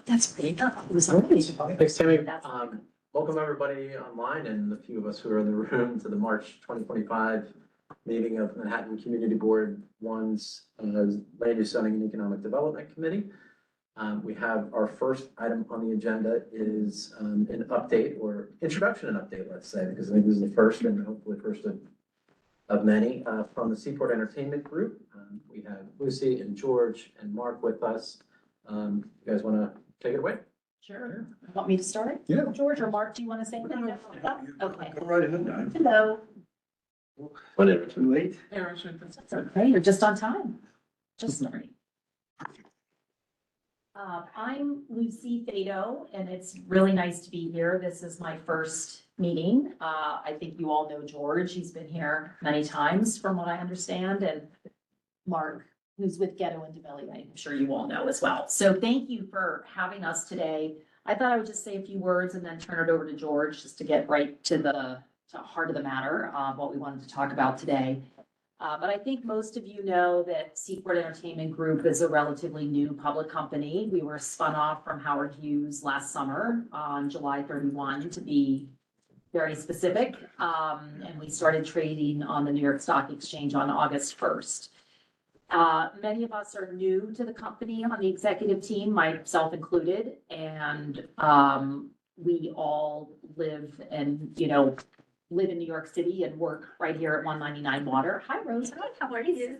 That's great. It was already. Thanks, Tammy. That's- Welcome everybody online and the few of us who are in the room to the March 2025 meeting of Manhattan Community Board One's Land Use Zoning and Economic Development Committee. We have our first item on the agenda is an update or introduction and update, let's say, because I think this is the first and hopefully first of many from the Seaport Entertainment Group. We have Lucy and George and Mark with us. You guys want to take it away? Sure. Want me to start? Yeah. George or Mark, do you want to say anything? Okay. Go right ahead, Diane. Hello. Whatever. Too late? That's okay. You're just on time. Just starting. I'm Lucy Fado, and it's really nice to be here. This is my first meeting. I think you all know George. He's been here many times from what I understand, and Mark, who's with Ghetto and DeBelly, I'm sure you all know as well. So thank you for having us today. I thought I would just say a few words and then turn it over to George just to get right to the heart of the matter, what we wanted to talk about today. But I think most of you know that Seaport Entertainment Group is a relatively new public company. We were spun off from Howard Hughes last summer on July 31 to be very specific. And we started trading on the New York Stock Exchange on August 1st. Many of us are new to the company on the executive team, myself included, and we all live in New York City and work right here at 199 Water. Hi, Rose. Hi, how are you?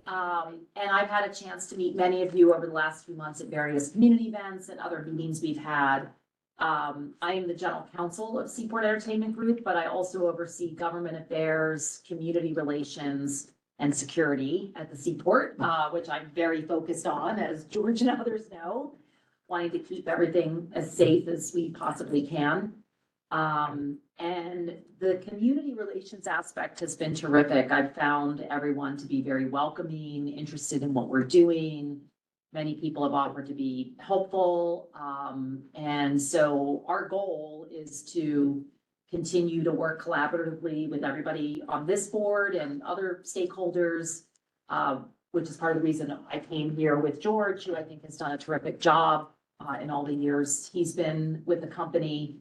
And I've had a chance to meet many of you over the last few months at various community events and other meetings we've had. I am the general counsel of Seaport Entertainment Group, but I also oversee government affairs, community relations, and security at the Seaport, which I'm very focused on, as George and others know, wanting to keep everything as safe as we possibly can. And the community relations aspect has been terrific. I've found everyone to be very welcoming, interested in what we're doing. Many people have offered to be helpful. And so our goal is to continue to work collaboratively with everybody on this board and other stakeholders, which is part of the reason I came here with George, who I think has done a terrific job in all the years he's been with the company.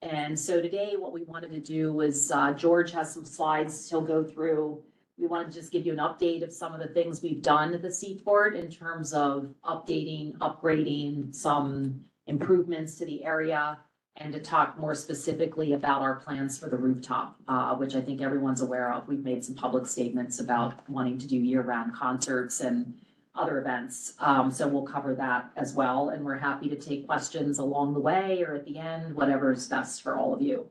And so today what we wanted to do was, George has some slides he'll go through. We wanted to just give you an update of some of the things we've done at the Seaport in terms of updating, upgrading, some improvements to the area, and to talk more specifically about our plans for the rooftop, which I think everyone's aware of. We've made some public statements about wanting to do year-round concerts and other events. So we'll cover that as well. And we're happy to take questions along the way or at the end, whatever is best for all of you.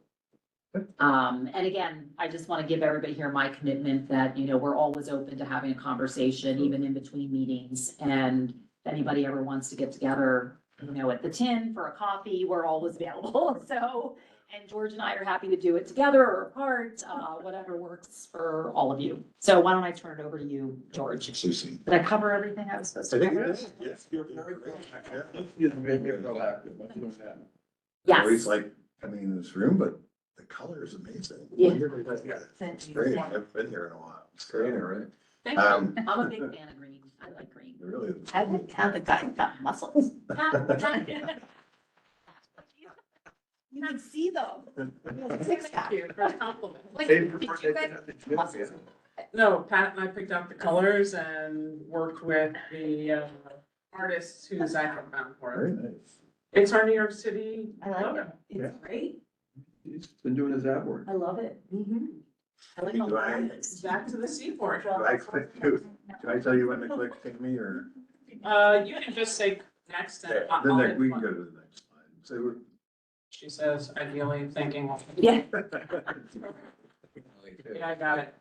And again, I just want to give everybody here my commitment that, we're always open to having a conversation, even in between meetings. And if anybody ever wants to get together, at the Tin for a coffee, we're always available. So, and George and I are happy to do it together or apart, whatever works for all of you. So why don't I turn it over to you, George? Lucy. Did I cover everything I was supposed to cover? Yes. You're very proactive. Yes. Always like coming in this room, but the color is amazing. Yeah. It's great. I've been here in a while. It's great, all right? Thank you. I'm a big fan of green. I like green. It really is. Have the guy got muscles? You can see them. Six pack. For a compliment. Hey, No, Pat and I picked out the colors and worked with the artists whose I have found for Very it. nice. It's our New York City I like it. logo. It's great. He's been doing his ad work. I love it. I like all Do I- the colors. Back to the Seaport. Do I click you? Should I tell you when to click take me or? You can just say next and The I'll next, hit we can one. go to the next slide. So we're. She says ideally thinking, Yeah. yeah, I got it.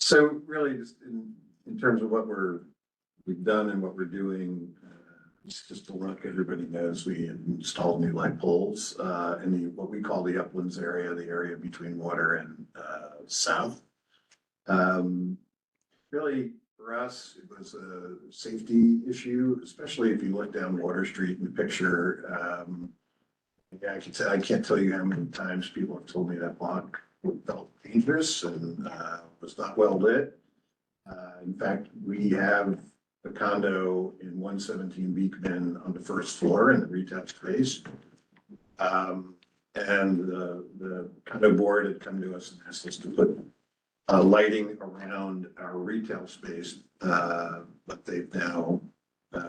So really just in terms of what we've done and what we're doing, just to look, everybody knows we installed new light poles, in what we call the uplands area, the area between water and, south. Really for us, it was a safety issue, especially if you look down Water Street in the picture. Yeah, I can't tell you how many times people have told me that block felt dangerous and was not well lit. In fact, we have the condo in 117 Beekman on the first floor in the retail space. And the condo board had come to us and asked us to put lighting around our retail space, but they've now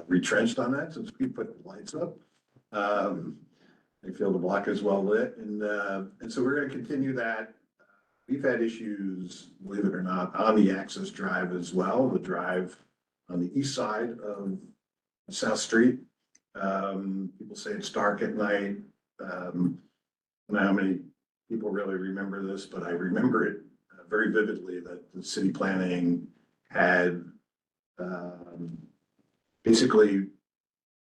retrenched on that since we put the lights up. They feel the block is well lit, and so we're going to continue that. We've had issues, believe it or not, on the access drive as well, the drive on the east side of South Street. People say it's dark at night. I don't know how many people really remember this, but I remember it very vividly that the city planning had basically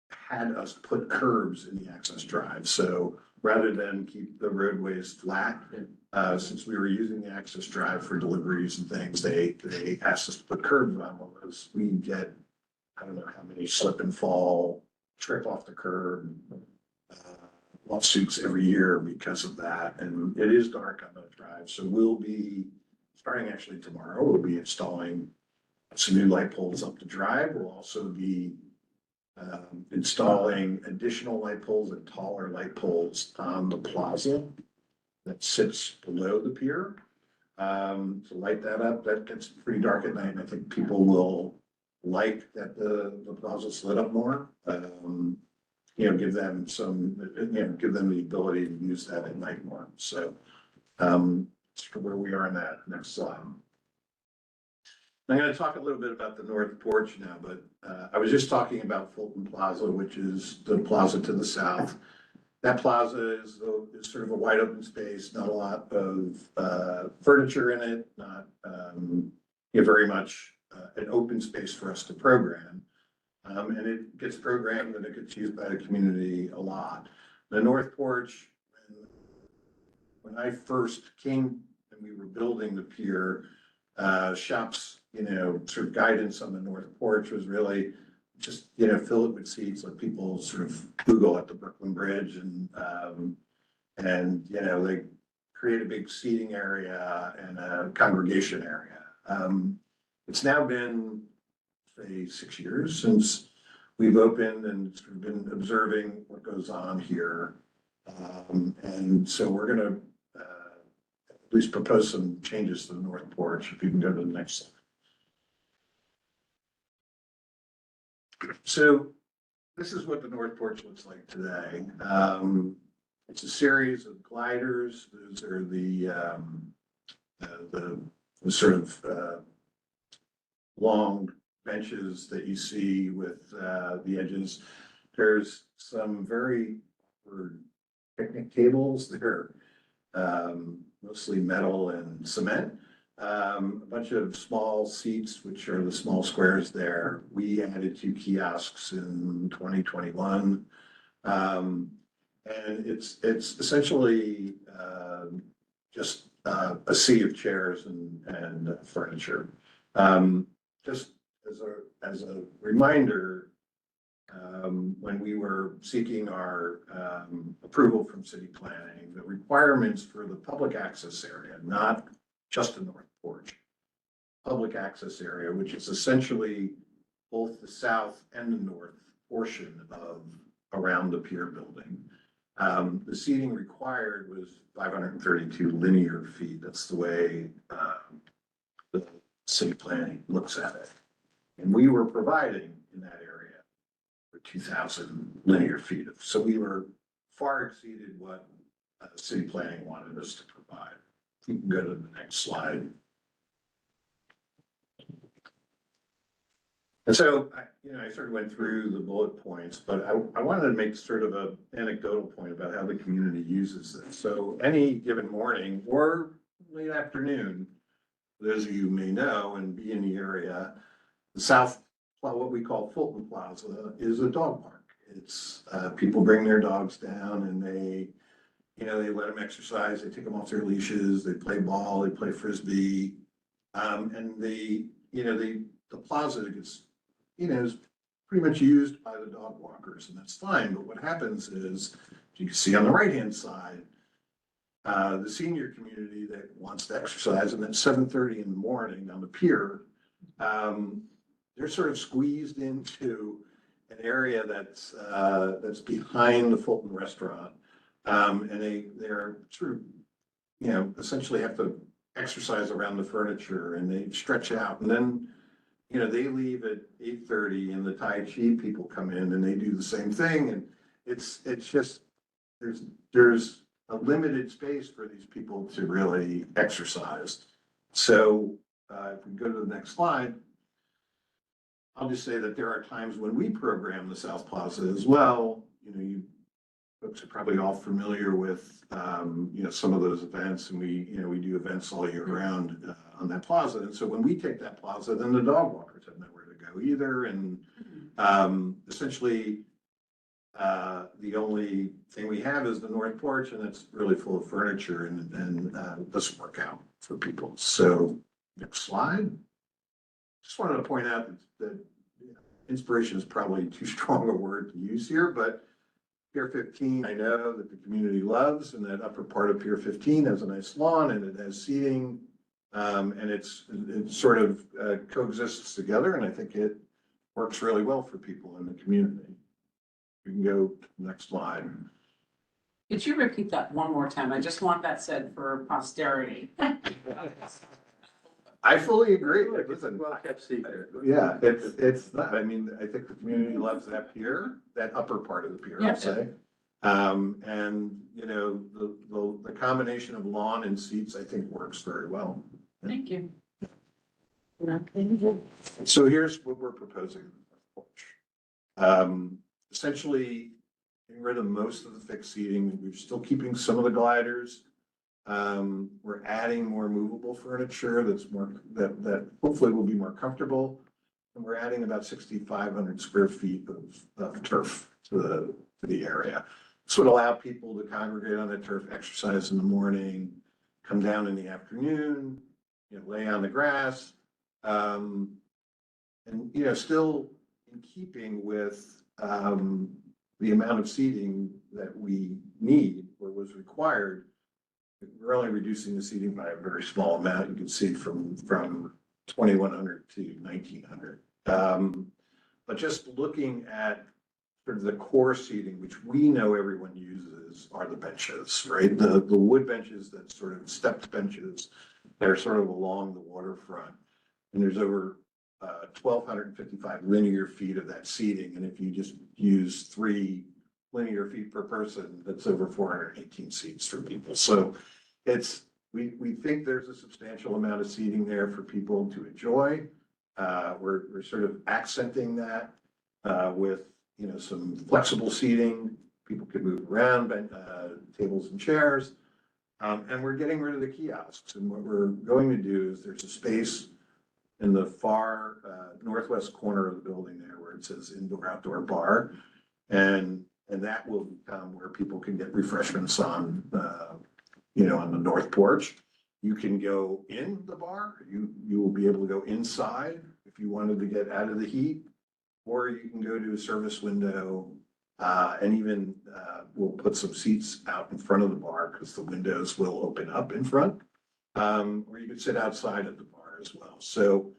had us put curbs in the access drive. So rather than keep the roadways flat, since we were using the access drive for deliveries and things, they asked us to put curbs on those. We get, I don't know how many slip and fall, trip off the curb, lawsuits every year because of that. And it is dark on the drive. So we'll be, starting actually tomorrow, we'll be installing some new light poles up the drive. We'll also be installing additional light poles and taller light poles on the plaza that sits below the pier. To light that up, that gets pretty dark at night, and I think people will like that the plaza's lit up more. Give them some, give them the ability to use that at night more. So that's where we are in that. Next slide. I'm going to talk a little bit about the North Porch now, but I was just talking about Fulton Plaza, which is the plaza to the south. That plaza is sort of a wide open space, not a lot of furniture in it, not very much an open space for us to program. And it gets programmed and it gets used by the community a lot. The North Porch, when I first came and we were building the pier, shops, sort of guidance on the North Porch was really just, fill it with seats, let people sort of Google at the Brooklyn Bridge and they create a big seating area and a congregation area. It's now been, say, 6 years since we've opened and sort of been observing what goes on here. And so we're going to at least propose some changes to the North Porch. If you can go to the next slide. So this is what the North Porch looks like today. It's a series of gliders. Those are the sort of long benches that you see with the edges. There's some very awkward picnic tables. They're mostly metal and cement. A bunch of small seats, which are the small squares there. We added 2 kiosks in 2021. And it's essentially just a sea of chairs and furniture. Just as a reminder, when we were seeking our approval from city planning, the requirements for the public access area, not just the North Porch, public access area, which is essentially both the south and the north portion of around the pier building. The seating required was 532 linear feet. That's the way the city planning looks at it. And we were providing in that area for 2,000 linear feet. So we were far exceeded what city planning wanted us to provide. You can go to the next slide. And so, I sort of went through the bullet points, but I wanted to make sort of an anecdotal point about how the community uses this. So any given morning or late afternoon, those of you who may know and be in the area, the south, what we call Fulton Plaza, is a dog park. It's people bring their dogs down and they let them exercise, they take them off their leashes, they play ball, they play frisbee. And the plaza gets, is pretty much used by the dog walkers, and that's fine. But what happens is, you can see on the right-hand side, the senior community that wants to exercise, and at 7:30 in the morning on the pier, they're sort of squeezed into an area that's behind the Fulton Restaurant. And they're sort of, you know, essentially have to exercise around the furniture and they stretch out. And then, you know, they leave at 8:30 and the Tai Chi people come in and they do the same thing. And it's just, there's a limited space for these people to really exercise. So if we go to the next slide, I'll just say that there are times when we program the South Plaza as well. You know, you folks are probably all familiar with, you know, some of those events, and we do events all year round on that plaza. And so when we take that plaza, then the dog walkers have nowhere to go either. And essentially, the only thing we have is the north porch, and it's really full of furniture and it doesn't work out for people. So next slide. Just wanted to point out that inspiration is probably too strong a word to use here, but Pier 15, I know that the community loves, and that upper part of Pier 15 has a nice lawn and it has seating. And it sort of coexists together, and I think it works really well for people in the community. We can go to the next slide. Could you repeat that one more time? I just want that said for posterity. I fully agree. It's a Listen, well-kept secret. yeah, it's not, I mean, I think the community loves that pier, that upper part of the pier, I'll say. And, you know, the combination of lawn and seats, I think works very well. Thank you. So here's what we're proposing. Essentially, getting rid of most of the fixed seating. We're still keeping some of the gliders. We're adding more movable furniture that hopefully will be more comfortable. And we're adding about 6,500 square feet of turf to the area. This would allow people to congregate on the turf, exercise in the morning, come down in the afternoon, you know, lay on the grass. And, you know, still in keeping with the amount of seating that we need or was required. We're only reducing the seating by a very small amount. You can see from 2,100 to 1,900. But just looking at sort of the core seating, which we know everyone uses, are the benches, right? The wood benches that sort of stepped benches, they're sort of along the waterfront. And there's over 1,255 linear feet of that seating. And if you just use 3 linear feet per person, that's over 418 seats for people. So we think there's a substantial amount of seating there for people to enjoy. We're sort of accenting that with, you know, some flexible seating. People can move around, tables and chairs. And we're getting rid of the kiosks. And what we're going to do is there's a space in the far northwest corner of the building there where it says indoor outdoor bar. And that will become where people can get refreshments on, you know, on the north porch. You can go in the bar. You will be able to go inside if you wanted to get out of the heat, or you can go to a service window, and even we'll put some seats out in front of the bar because the windows will open up in front, or you could sit outside at the bar as well. So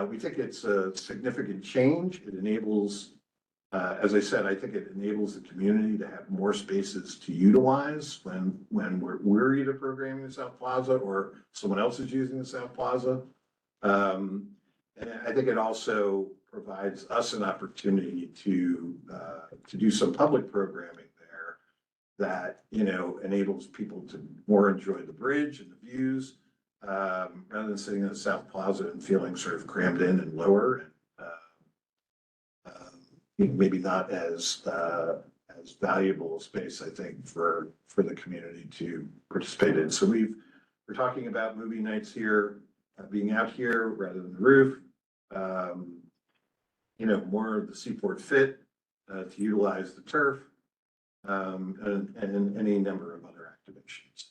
we think it's a significant change. It enables, as I said, I think it enables the community to have more spaces to utilize when we're either programming the South Plaza or someone else is using the South Plaza. And I think it also provides us an opportunity to do some public programming there that, you know, enables people to more enjoy the bridge and the views, rather than sitting in the South Plaza and feeling sort of crammed in and lower. Maybe not as valuable a space, I think, for the community to participate in. So we're talking about movie nights here, being out here rather than the roof. You know, more of the Seaport Fit to utilize the turf, and any number of other activations.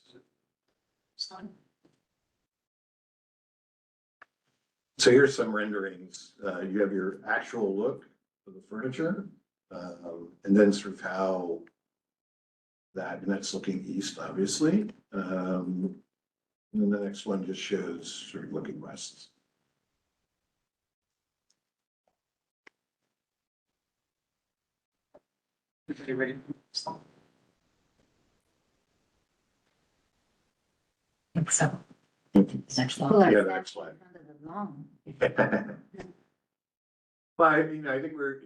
So here's some renderings. You have your actual look of the furniture, and then sort of how and that's looking east, obviously. And then the next one just shows sort of looking west. Okay, ready? think so. Next Yeah, slide. the next slide. Well, I mean, I think we're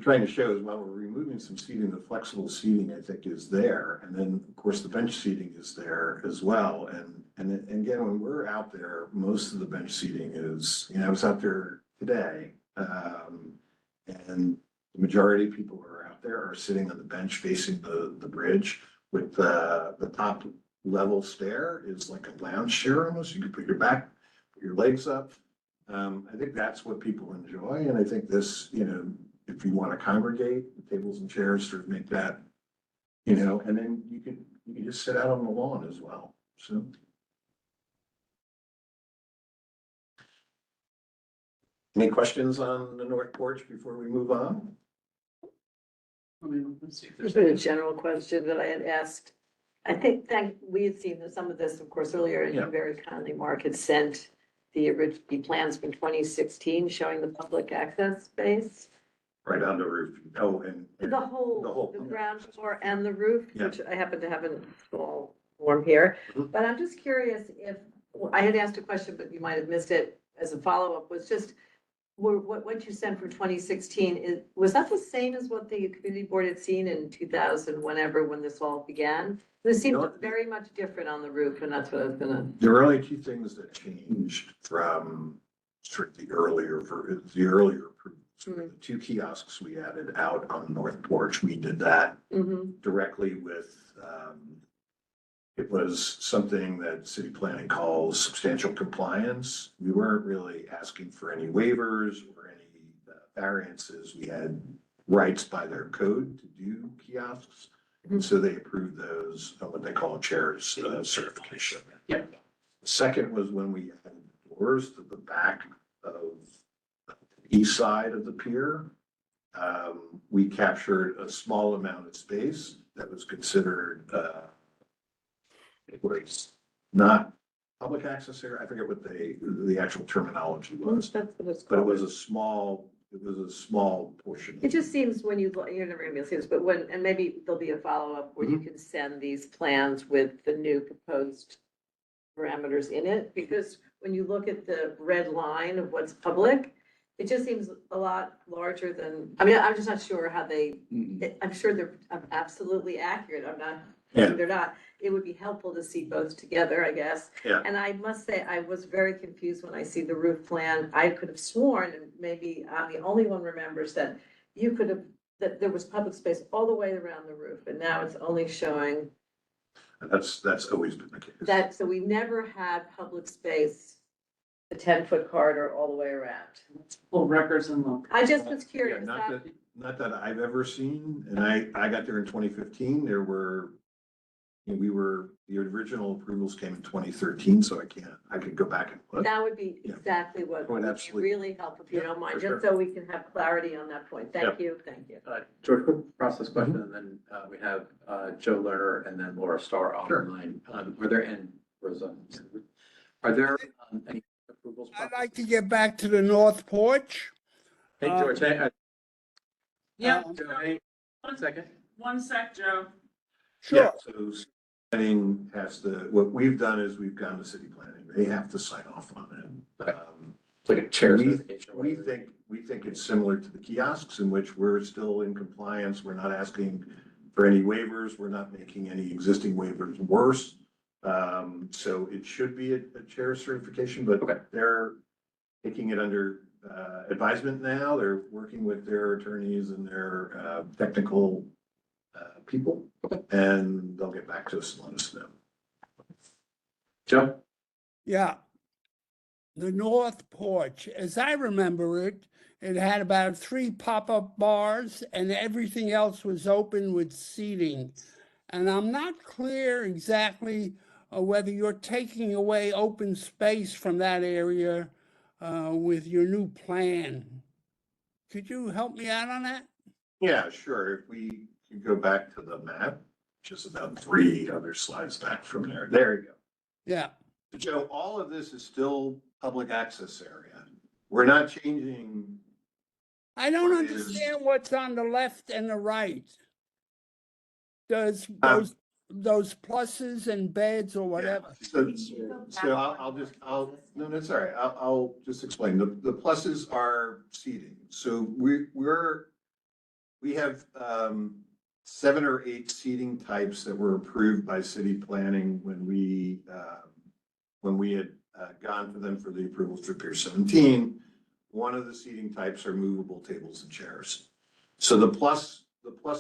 trying to show as well, we're removing some seating, the flexible seating, I think, is there. And then, of course, the bench seating is there as well. And again, when we're out there, most of the bench seating is, I was out there today. And the majority of people who are out there are sitting on the bench facing the bridge with the top level stair is like a lounge chair almost. You can put your legs up. I think that's what people enjoy, and I think this, if you want to congregate, the tables and chairs sort of make that, and then you can just sit out on the lawn as well, so. Any questions on the north porch before we move on? I mean, let's see if there's There's been a general question that I had asked. I think we had seen some of this, of course, earlier, and you Yeah. very kindly, Mark, had sent the plans from 2016 showing the public access space. Right on the roof. Oh, and. The whole, the yeah. ground floor and the roof, Yeah. which I happen to have in small form here. Mhm. But I'm just curious if, I had asked a question, but you might have missed it as a follow-up, was just, what you sent for 2016, was that the same as what the community board had seen in 2000, when this all began? It seemed No. very much different on the roof, and that's what I was gonna, There were only two things that changed from sort of the earlier approvals. The two kiosks we added out on the north porch, we did that directly with, it was something that city planning calls substantial compliance. We weren't really asking for any waivers or any variances. We had rights by their code to do kiosks. And so they approved those, what they call a chairs certification. Yeah. The second was when we added doors to the back of the east side of the pier. We captured a small amount of space that was considered, it was not public access area. I forget what the actual terminology was, that's what it's but it called. was a small portion. It just seems when you're never gonna be able to see this, but and maybe there'll be a follow-up where you can send these plans with the new proposed parameters in it, because when you look at the red line of what's public, it just seems a lot larger than, I mean, I'm just not sure how I'm sure they're absolutely accurate. I'm not, Yeah. they're not. It would be helpful to see both together, I guess. Yeah. And I must say, I was very confused when I see the roof plan. I could have sworn, and maybe I'm the only one remembers that that there was public space all the way around the roof, and now it's only showing That's always been the case. that, so we never had public space, the 10-foot corridor all the way around. full records and look. I just was Yeah, curious. not that I've ever seen, and I got there in 2015, the original approvals came in 2013, so I could go back and look. That would be Yeah. exactly what Oh, would be absolutely. really helpful, if you Yeah, don't mind, for just sure. so we can have clarity on that point. Thank you. George, quick process question, and then we have Joe Lerner and then Laura Starr on the Sure. line. Rosa, are there any approvals? I'd like to get back to the north porch. Hey, George, Yeah, Joe, hey, 1 second. one sec, Joe. Yeah, Sure. so planning what we've done is we've gone to city planning. They have to sign off on it. It's like a chair We, certification. or we whatever. think it's similar to the kiosks in which we're still in compliance. We're not asking for any waivers. We're not making any existing waivers worse. So it should be a chair certification, but Okay. they're taking it under advisement now. They're working with their attorneys and their technical people. And they'll get back to us and let us know. Joe? Yeah. The north porch, as I remember it, it had about 3 pop-up bars and everything else was open with seating. And I'm not clear exactly whether you're taking away open space from that area with your new plan. Could you help me out on that? Yeah, sure. If we could go back to the map, which is about 3 other slides back from there. There you go. Yeah. Joe, all of this is still public access area. We're not changing I don't What is- understand what's on the left and the right. Does Um, those pluses and beds or whatever? So no, that's all right. I'll just explain. The pluses are seating. So we have, 7 or 8 seating types that were approved by city planning when we had, gone for them for the approval for Pier 17. One of the seating types are movable tables and chairs. So the plus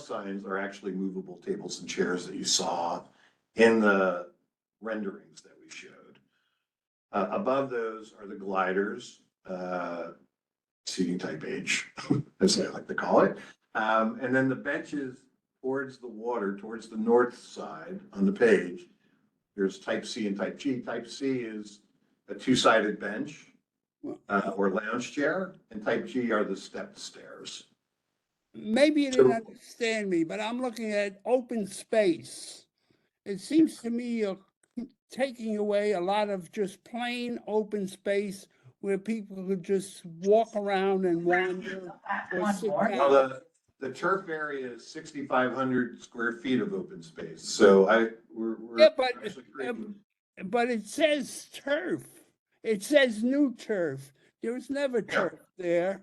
signs are actually movable tables and chairs that you saw in the renderings that we showed. Above those are the gliders, seating type H, as I like to call it. And then the benches towards the water, towards the north side on the page, there's type C and type G. Type C is a two-sided bench or lounge chair, and type G are the stepped stairs. Maybe you didn't So- understand me, but I'm looking at open space. It seems to me you're taking away a lot of just plain open space where people could just walk around and wander or sit Well, down. the turf area is 6,500 square feet of open space, so we're Yeah, but, actually creating. But it says turf. It says new turf. There was never turf there.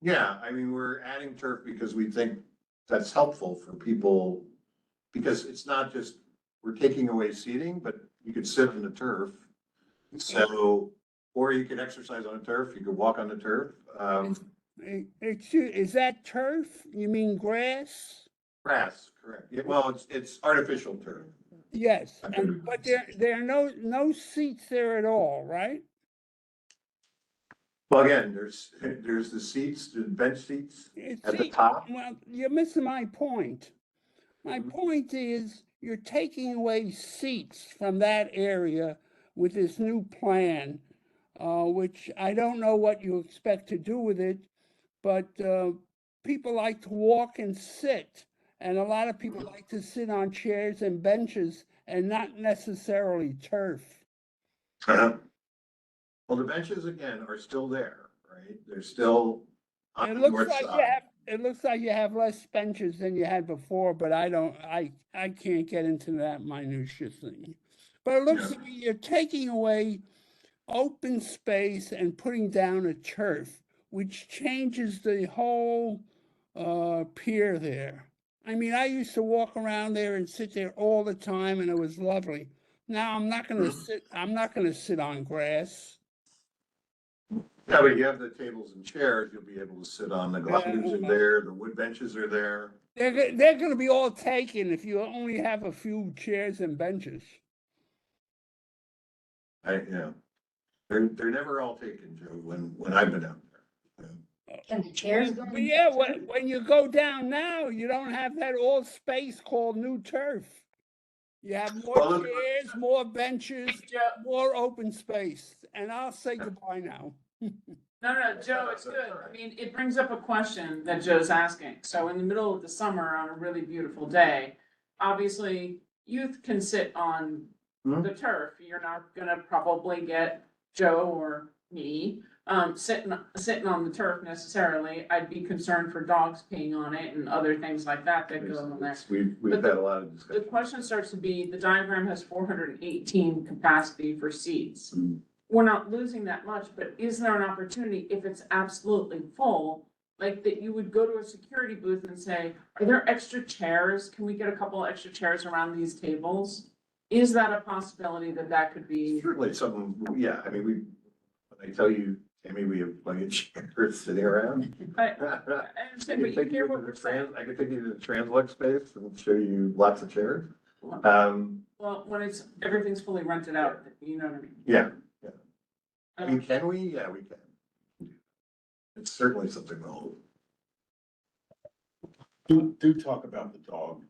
Yeah, I mean, we're adding turf because we think that's helpful for people, because it's not just, we're taking away seating, but you could sit on the turf. So, or you could exercise on the turf, you could walk on the turf. Is that turf? You mean grass? Grass, correct. Yeah, well, it's artificial turf. Yes, but there are no seats there at all, right? Well, again, there's the seats, the bench seats at the See, top. well, you're missing my point. My Mhm. point is you're taking away seats from that area with this new plan, which I don't know what you expect to do with it, but people like to walk and sit, and a lot of people like to sit on chairs and benches and not necessarily turf. Well, the benches again are still there, right? They're still on It the looks north like you side. have, it looks like you have less benches than you had before, but I can't get into that minutia thing. But it looks Yeah. like you're taking away open space and putting down a turf, which changes the whole pier there. I mean, I used to walk around there and sit there all the time, and it was lovely. Now I'm not gonna sit on grass. Yeah, but you have the tables and chairs, you'll be able to sit on, the gliders are there, the wood benches are there. They're gonna be all taken if you only have a few chairs and benches. Yeah, they're never all taken, Joe, when I've been out there. And the chairs go. But yeah, when you go down now, you don't have that all space called new turf. You have more Well, look- chairs, more benches, Joe, more open space, and I'll say goodbye now. no, Joe, it's good. I mean, it brings up a question that Joe's asking. So in the middle of the summer on a really beautiful day, obviously youth can sit on Mhm. the turf. You're not gonna probably get Joe or me sitting on the turf necessarily. I'd be concerned for dogs peeing on it and other things like that that go on there. We've had a lot of The discussion. question starts to be, the diagram has 418 capacity for seats. Mhm. We're not losing that much, but is there an opportunity if it's absolutely full? Like that you would go to a security booth and say, are there extra chairs? Can we get a couple extra chairs around these tables? Is that a possibility that could be? Certainly something, yeah, I mean, when I tell you, Tammy, we have plenty of chairs sitting around. I I understand, but can you take hear you what to we're the saying. I can take you to the Translux space and show you lots of chairs. Well, when everything's fully rented out, you know what I mean? Yeah, I mean, Um, can we? Yeah, we can. It's certainly something to hold. Do talk about the dog.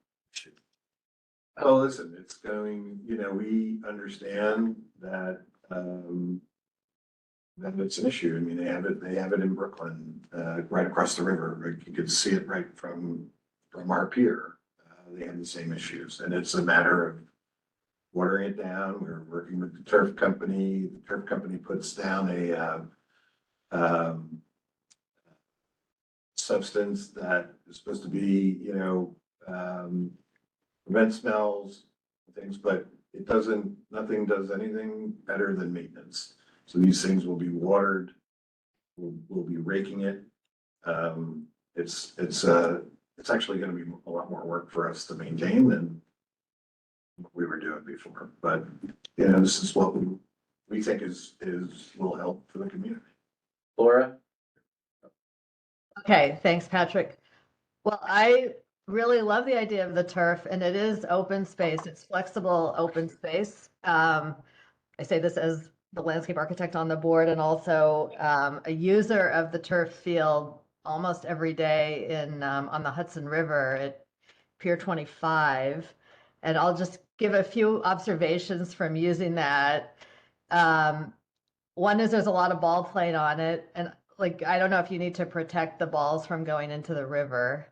Oh, listen, it's going, we understand that, that it's an issue. I mean, they have it in Brooklyn, right across the river. Right? You could see it right from our pier. They have the same issues, and it's a matter of watering it down. We're working with the turf company. The turf company puts down substance that is supposed to be, prevent smells, things, but it doesn't, nothing does anything better than maintenance. So these things will be watered, we'll be raking it. It's actually gonna be a lot more work for us to maintain than we were doing before, but, this is what we think will help for the community. Laura? Okay, thanks, Patrick. Well, I really love the idea of the turf, and it is open space. It's flexible open space. I say this as the landscape architect on the board and also a user of the turf field almost every day in on the Hudson River at Pier 25. And I'll just give a few observations from using that. One is there's a lot of ball playing on it, and like I don't know if you need to protect the balls from going into the river.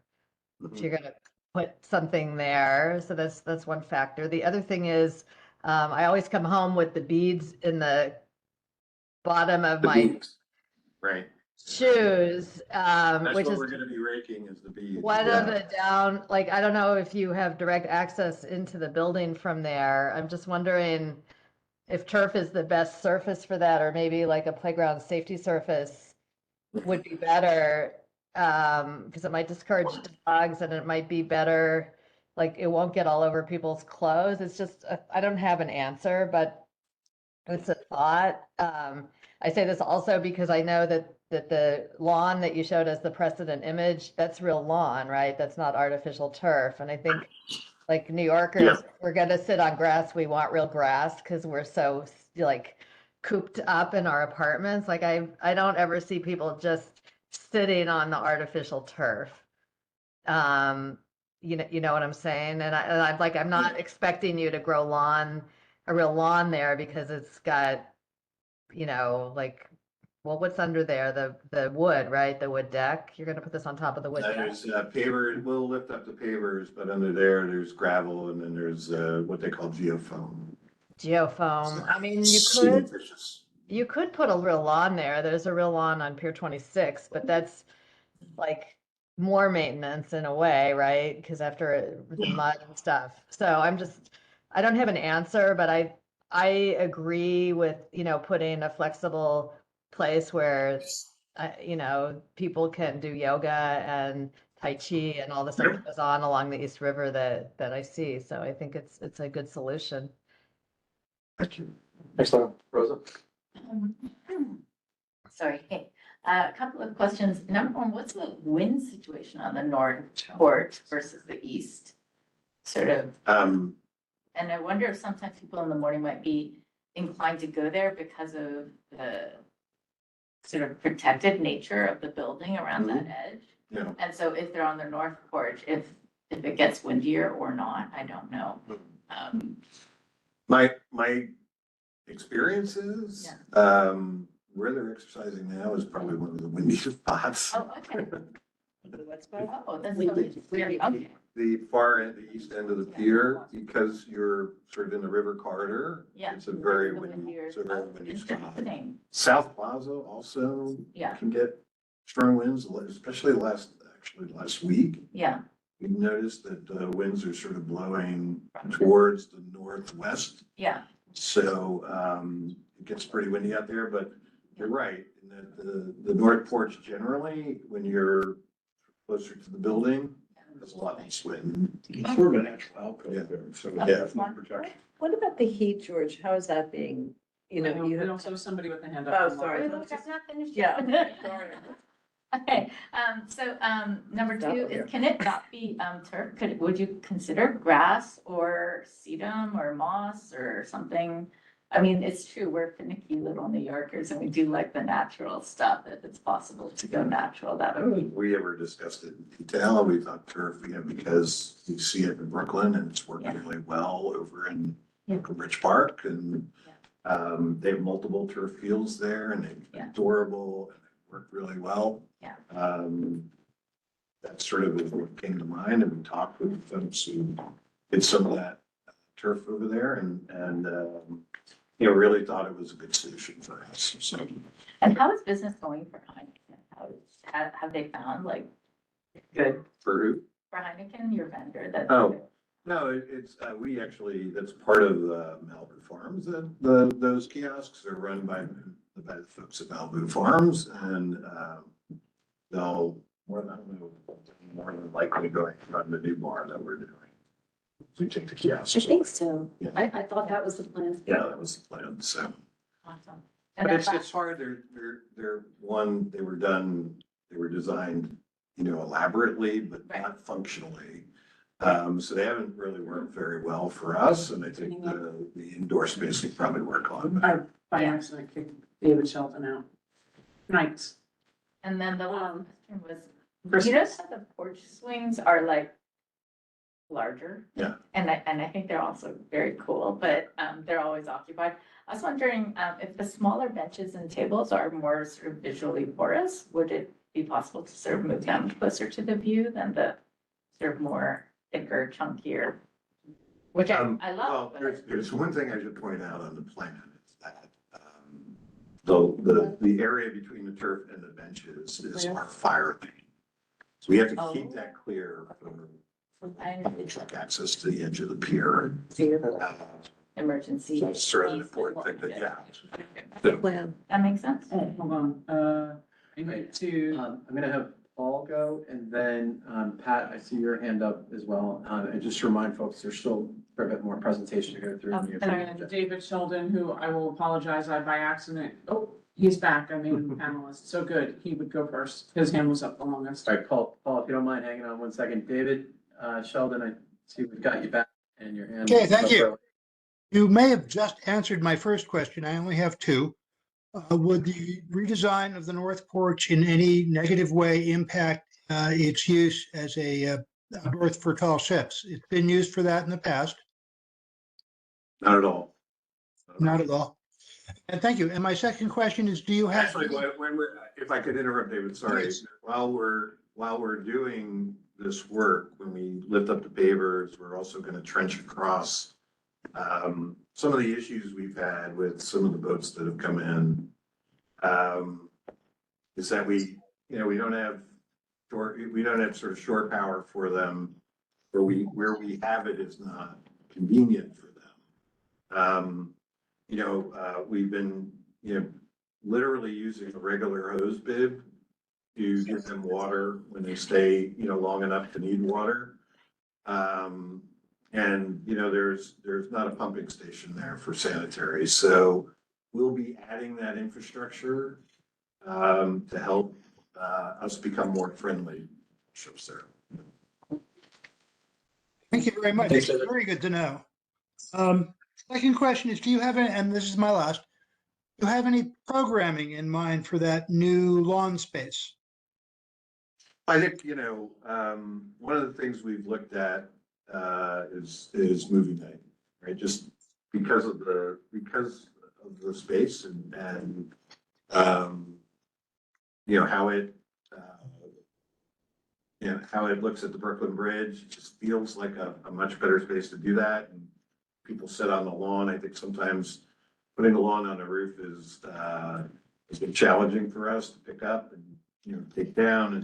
If you're gonna put something there, so that's one factor. The other thing is, I always come home with the beads in the bottom of my Right. shoes, That's which what is we're gonna be raking is the beads. one of the down. Like I don't know if you have direct access into the building from there. I'm just wondering if turf is the best surface for that, or maybe like a playground safety surface would be better. Because it might discourage dogs and it might be better, like it won't get all over people's clothes. It's just, I don't have an answer, but it's a thought. I say this also because I know that the lawn that you showed as the precedent image, that's real lawn, right? That's not artificial turf. And I think like New Yorkers, we're gonna sit on grass. We want real grass because we're so like cooped up in our apartments. Like I don't ever see people just sitting on the artificial turf. You know what I'm saying? And I'm like, I'm not expecting you to grow a real lawn there because it's got, like, well, what's under there? The wood, right? The wood deck. You're gonna put this on top of the wood deck. There's paver, we'll lift up the pavers, but under there's gravel and then there's what they call geofoam. Geofoam. I mean, you could put a real lawn there. There's a real lawn on Pier 26, but that's like more maintenance in a way, right? Because after the mud and stuff. So I don't have an answer, but I agree with, putting a flexible place where, people can do yoga and Tai Chi and all the stuff that goes on along the East River that I see. So I think it's a good solution. Excellent. Rosa? Sorry, hey, a couple of questions. Number one, what's the wind situation on the north port versus the east? Sort of, and I wonder if sometimes people in the morning might be inclined to go there because of the sort of protected nature of the building around that edge. Yeah. And so if they're on the north porch, if it gets windier or not, I don't know. My experiences, where they're exercising now is probably one of the windiest spots. Oh, okay. What spot? Oh, that's really weird. Okay. The far end, the east end of the pier, because you're sort of in the river corridor. Yeah. It's a very The windy, windier. it's a very Oh, windy spot. interesting. South Plaza also Yeah. can get strong winds, especially last week. Yeah, We noticed that the winds are sort of blowing towards the northwest. yeah, So it gets pretty windy out there, but you're right. In that the north porch generally, when you're closer to the building, there's a lot less wind. It's sort of a natural output there, so Yeah. it's not protection. What about the heat, George? How is that being, you We have? also have somebody with a hand up. Oh, online. sorry. Wait, look, I'm not finished Yeah. yet. Sorry. Okay, so, number Stop two it here. is, can it not be, turf? Would you consider grass or sedum or moss or something? I mean, it's true, we're finicky little New Yorkers and we do like the natural stuff. If it's possible to go natural, that I would don't be. think we ever discussed it in detail. We thought turf, because you see it in Brooklyn and it's working Yeah. really well over in Yeah. Rich Park and they have multiple turf fields there and they're Yeah. adorable and they work really well. Yeah. That sort of what came to mind and we talked with folks who did some of that turf over there and really thought it was a good solution for us. So And how is business going for Heineken? Have they found like good For who? for Heineken, your vendor? That's Oh. good? No, it's, we actually, that's part of Malibu Farms. Those kiosks are run by the folks at Malibu Farms, and they'll, more than likely going to run the new bar that we're doing. We take the kiosks. I think so. Yeah. I thought that was the plan. Yeah, that was the plan, so. Awesome. But And it's, then it's hard, they were designed, elaborately, but Right. not functionally. So they haven't really worked very well for us, and I think the indoor space will probably work on. I, by accident, kicked David Shelton out. Nice. And then the last question was, you Christmas. notice how the porch swings are like larger? Yeah. And I think they're also very cool, but they're always occupied. I was wondering if the smaller benches and tables are more sort of visually porous, would it be possible to sort of move them closer to the view than the sort of more thicker, chunkier? Which I Well, love, but there's one thing I should point out on the plan, is that the area between the turf and the benches is our fire lane. So we have to keep that clear for truck access to the edge of the pier. emergency. So it's sort of an important thing that, yeah. Plan. That makes sense. Oh, hold on, I need to, I'm gonna have Paul go, and then, Pat, I see your hand up as well. And just to remind folks, there's still a bit more presentation to go through. Oh, in the and agenda. David Sheldon, who I will apologize, I by accident, he's back, I made him a panelist, so good, he would go first, his hand was up the longest. All right, Paul, if you don't mind hanging on one second. David, Sheldon, I see we've got you back and your hand. Okay, thank up you. early. You may have just answered my first question. I only have two. Would the redesign of the north porch in any negative way impact its use as a berth for tall ships? It's been used for that in the past, Not at all. not at all. And thank you. And my second question is, do you have? Actually, if I could interrupt, David, sorry. Please. While we're doing this work, when we lift up the pavers, we're also gonna trench across. Some of the issues we've had with some of the boats that have come in, is that we don't have sort of shore power for them, where we have it is not convenient for them. We've been, literally using a regular hose bib to give them water when they stay, long enough to need water. And, there's not a pumping station there for sanitary, so we'll be adding that infrastructure to help us become more friendly. Ships there. Thank you very much. Thanks, It's David. very good to know. Second question is, do you have any, and this is my last, do you have any programming in mind for that new lawn space? I think, one of the things we've looked at is movie night, right? Just because of the space and how it looks at the Brooklyn Bridge. It just feels like a much better space to do that. And people sit on the lawn. I think sometimes putting the lawn on the roof has been challenging for us to pick up and, take down.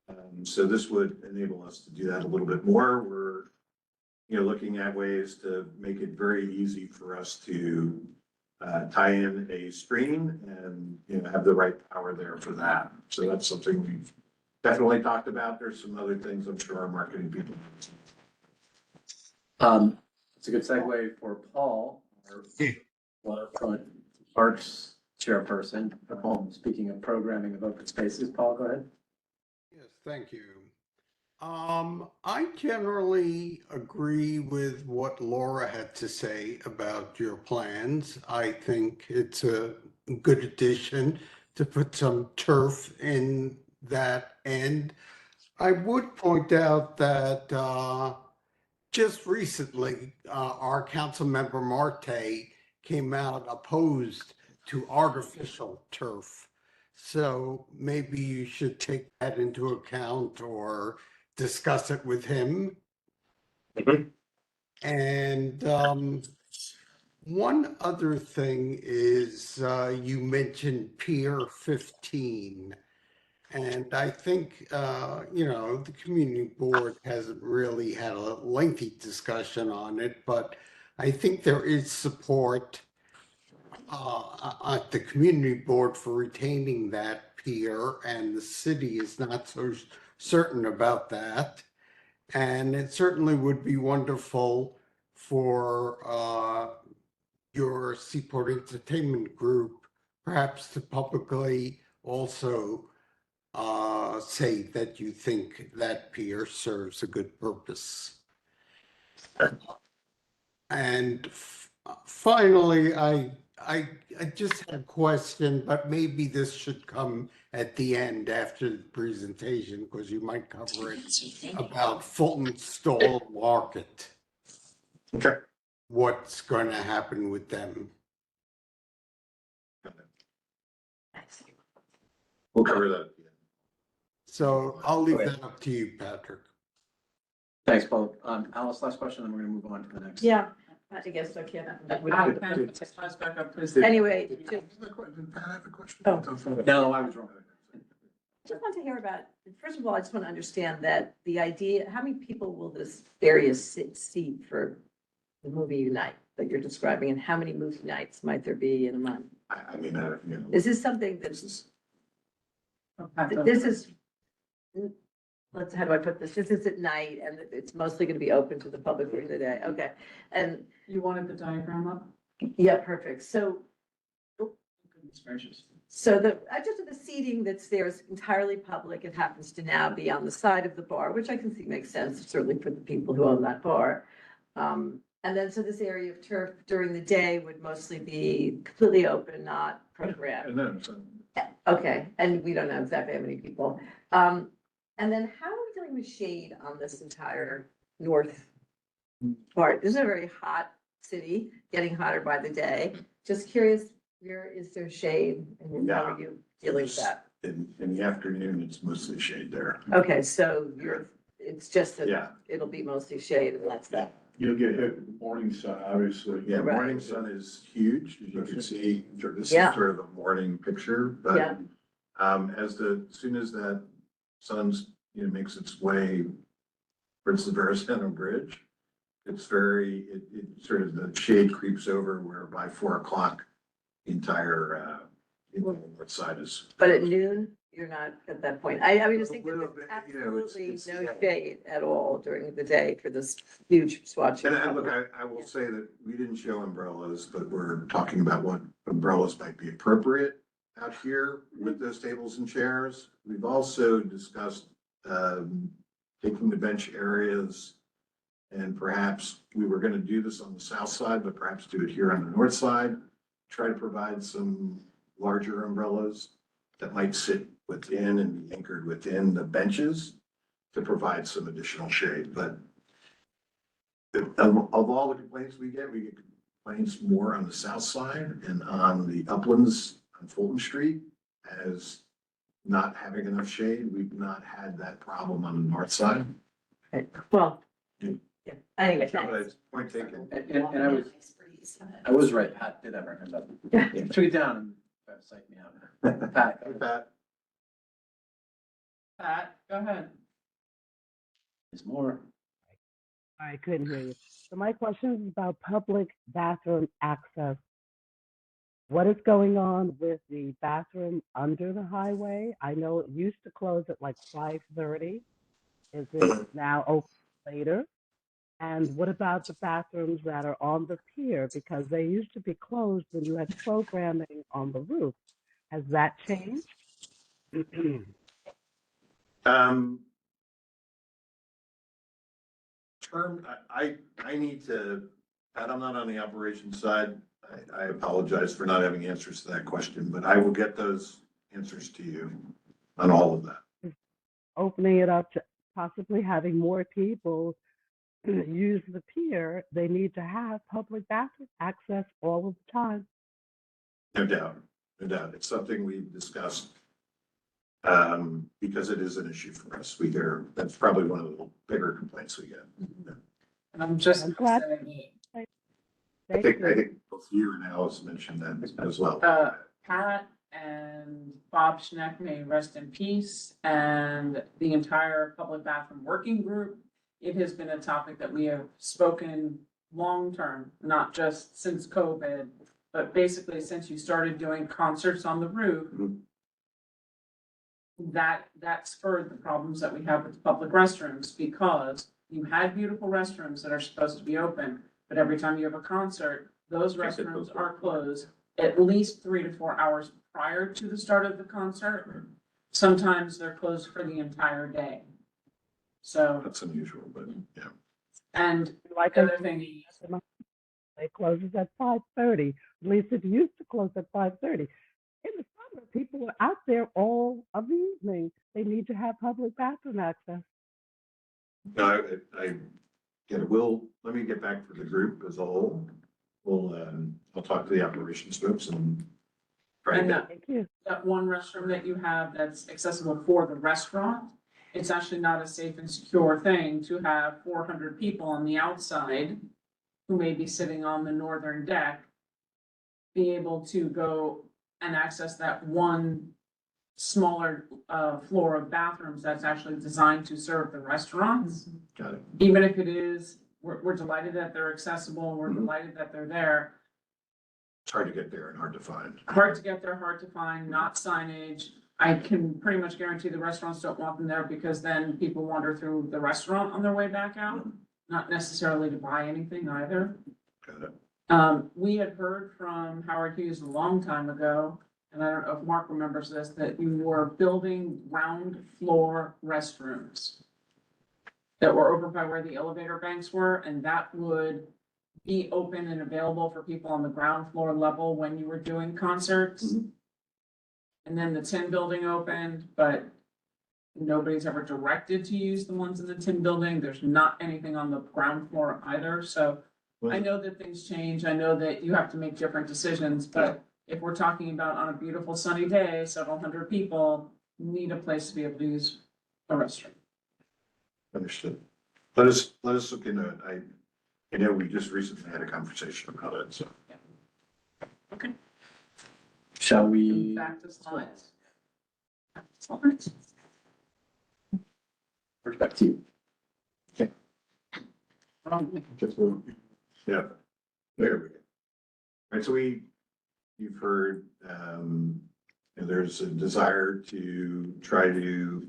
And so this would enable us to do that a little bit more. We're, looking at ways to make it very easy for us to tie in a screen and, have the right power there for that. So that's something we've definitely talked about. There's some other things I'm sure our marketing people. It's a good segue for Paul, our Yeah. waterfront parks chairperson. Speaking of programming of open spaces, Paul, go ahead. Yes, thank you. I generally agree with what Laura had to say about your plans. I think it's a good addition to put some turf in that end. I would point out that just recently, our council member Marte came out opposed to artificial turf. So maybe you should take that into account or discuss it with him. And one other thing is you mentioned Pier 15. And I think, the community board hasn't really had a lengthy discussion on it, but I think there is support at the community board for retaining that pier, and the city is not so certain about that. And it certainly would be wonderful for your Seaport Entertainment Group perhaps to publicly also say that you think that pier serves a good purpose. And finally, I just had a question, but maybe this should come at the end after the presentation, because you might cover it, about Fulton Stall Market. Okay. What's going to happen with them? We'll cover that at the end. So I'll leave Okay. that up to you, Patrick. Thanks, Paul. Alice, last question, and we're gonna move on to the next. Yeah, I guess I can. Slides back up, please. Anyway, Pat, I have a question. Oh. No, I was wrong. just want to hear about, first of all, I just want to understand that the idea, how many people will this various seat for the movie night that you're describing, and how many movie nights might there be in a month? I mean, Is this something this that's, is, this is, how do I put this? This is at night and it's mostly going to be open to the public during the day. Okay. And You wanted the diagram up? yeah, perfect. So Goodness gracious. So just the seating that's there is entirely public. It happens to now be on the side of the bar, which I can see makes sense, certainly for the people who own that bar. And then, so this area of turf during the day would mostly be completely open, not programmed. and then, so, Okay, and we don't know exactly how many people. And then how are we dealing with shade on this entire north part? This is a very hot city, getting hotter by the day. Just curious, where is there shade and how are you dealing with that? in the afternoon, it's mostly shade there. Okay, so it's just Yeah. that it'll be mostly shade and that's that. You'll get hit with morning sun, obviously. Yeah, Right. morning sun is huge, as you can see, this is Yeah. sort of a morning picture, but Yeah. as soon as that sun's, makes its way towards the Verrazano Bridge, it's it sort of, the shade creeps over where by 4 o'clock, the entire, north side is. But at noon, you're not at that point. I mean, just think A that little there's bit, it's- absolutely it's- no yeah. shade at all during the day for this huge swatch. of And look, public. I will say that we didn't show umbrellas, but we're talking about what umbrellas might be appropriate out here with those tables and chairs. We've also discussed taking the bench areas, and perhaps we were gonna do this on the south side, but perhaps do it here on the north side. Try to provide some larger umbrellas that might sit within and be anchored within the benches to provide some additional shade, but of all the complaints we get complaints more on the south side and on the uplands on Fulton Street as not having enough shade. We've not had that problem on the north side. Well, yeah, anyway, But thanks. it's point taken. And I was right, Pat did have her hand up. Yeah, took it down and try to psych me out. Pat, Pat, Pat, go ahead. there's more. I couldn't hear you. So my question is about public bathroom access. What is going on with the bathroom under the highway? I know it used to close at like 5:30. Is it now open later? And what about the bathrooms that are on the pier? Because they used to be closed when you had programming on the roof. Has that changed? I need to, Pat, I'm not on the operations side. I apologize for not having answers to that question, but I will get those answers to you on all of that. Opening it up to possibly having more people use the pier, they need to have public bathroom access all of the time. No doubt, no doubt. It's something we've discussed. Because it is an issue for us. That's probably one of the bigger complaints we get. And I'm just. I'm glad- I think both you and Alice mentioned that as well. Pat, and Bob Schneck may rest in peace, and the entire public bathroom working group. It has been a topic that we have spoken long-term, not just since COVID, but basically since you started doing concerts on the roof. That spurred the problems that we have with public restrooms, because you had beautiful restrooms that are supposed to be open, but every time you have a concert, those restrooms are closed at least 3 to 4 hours prior to the start of the concert. Sometimes they're closed for the entire day. So, That's unusual, but yeah. and Like the I other thing, it closes at 5:30. At least it used to close at 5:30. In the summer, people are out there all of the evening. They need to have public bathroom access. No, let me get back to the group as a whole. I'll talk to the operations folks and try And to. Thank you. that one restroom that you have that's accessible for the restaurant, it's actually not a safe and secure thing to have 400 people on the outside who may be sitting on the northern deck, be able to go and access that one smaller floor of bathrooms that's actually designed to serve the restaurants. Got it. Even if it is, we're delighted that they're accessible, we're delighted that they're there. It's hard to get there and hard to find. Hard to get there, hard to find, not signage. I can pretty much guarantee the restaurants don't want them there, because then people wander through the restaurant on their way back out, not necessarily to buy anything either. Got it. We had heard from Howard Hughes a long time ago, and I don't know if Mark remembers this, that you were building ground floor restrooms that were over by where the elevator banks were, and that would be open and available for people on the ground floor level when you were doing concerts. And then the tin building opened, but nobody's ever directed to use the ones in the tin building. There's not anything on the ground floor either, so I know that things change. I know that you have to make different decisions, but if we're talking about on a beautiful sunny day, several hundred people need a place to be able to use a restroom. Understood. Let us look into it. I know we just recently had a conversation about it, so. Okay. Shall we? Back to slides. Slides. Back to you. Just move. Yeah. There we go. All right, so you've heard, there's a desire to try to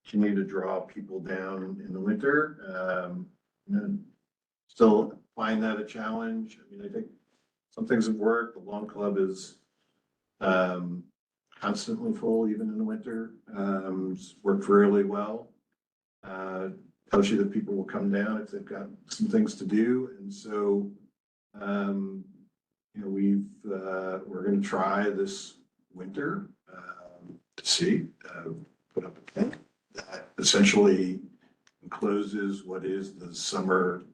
continue to draw people down in the winter. Still find that a challenge. I mean, I think some things have worked. The Lawn Club is constantly full, even in the winter. It's worked really well. Tells you that people will come down if they've got some things to do. And so, we're going to try this winter to see, put up a tent that essentially encloses what is the summer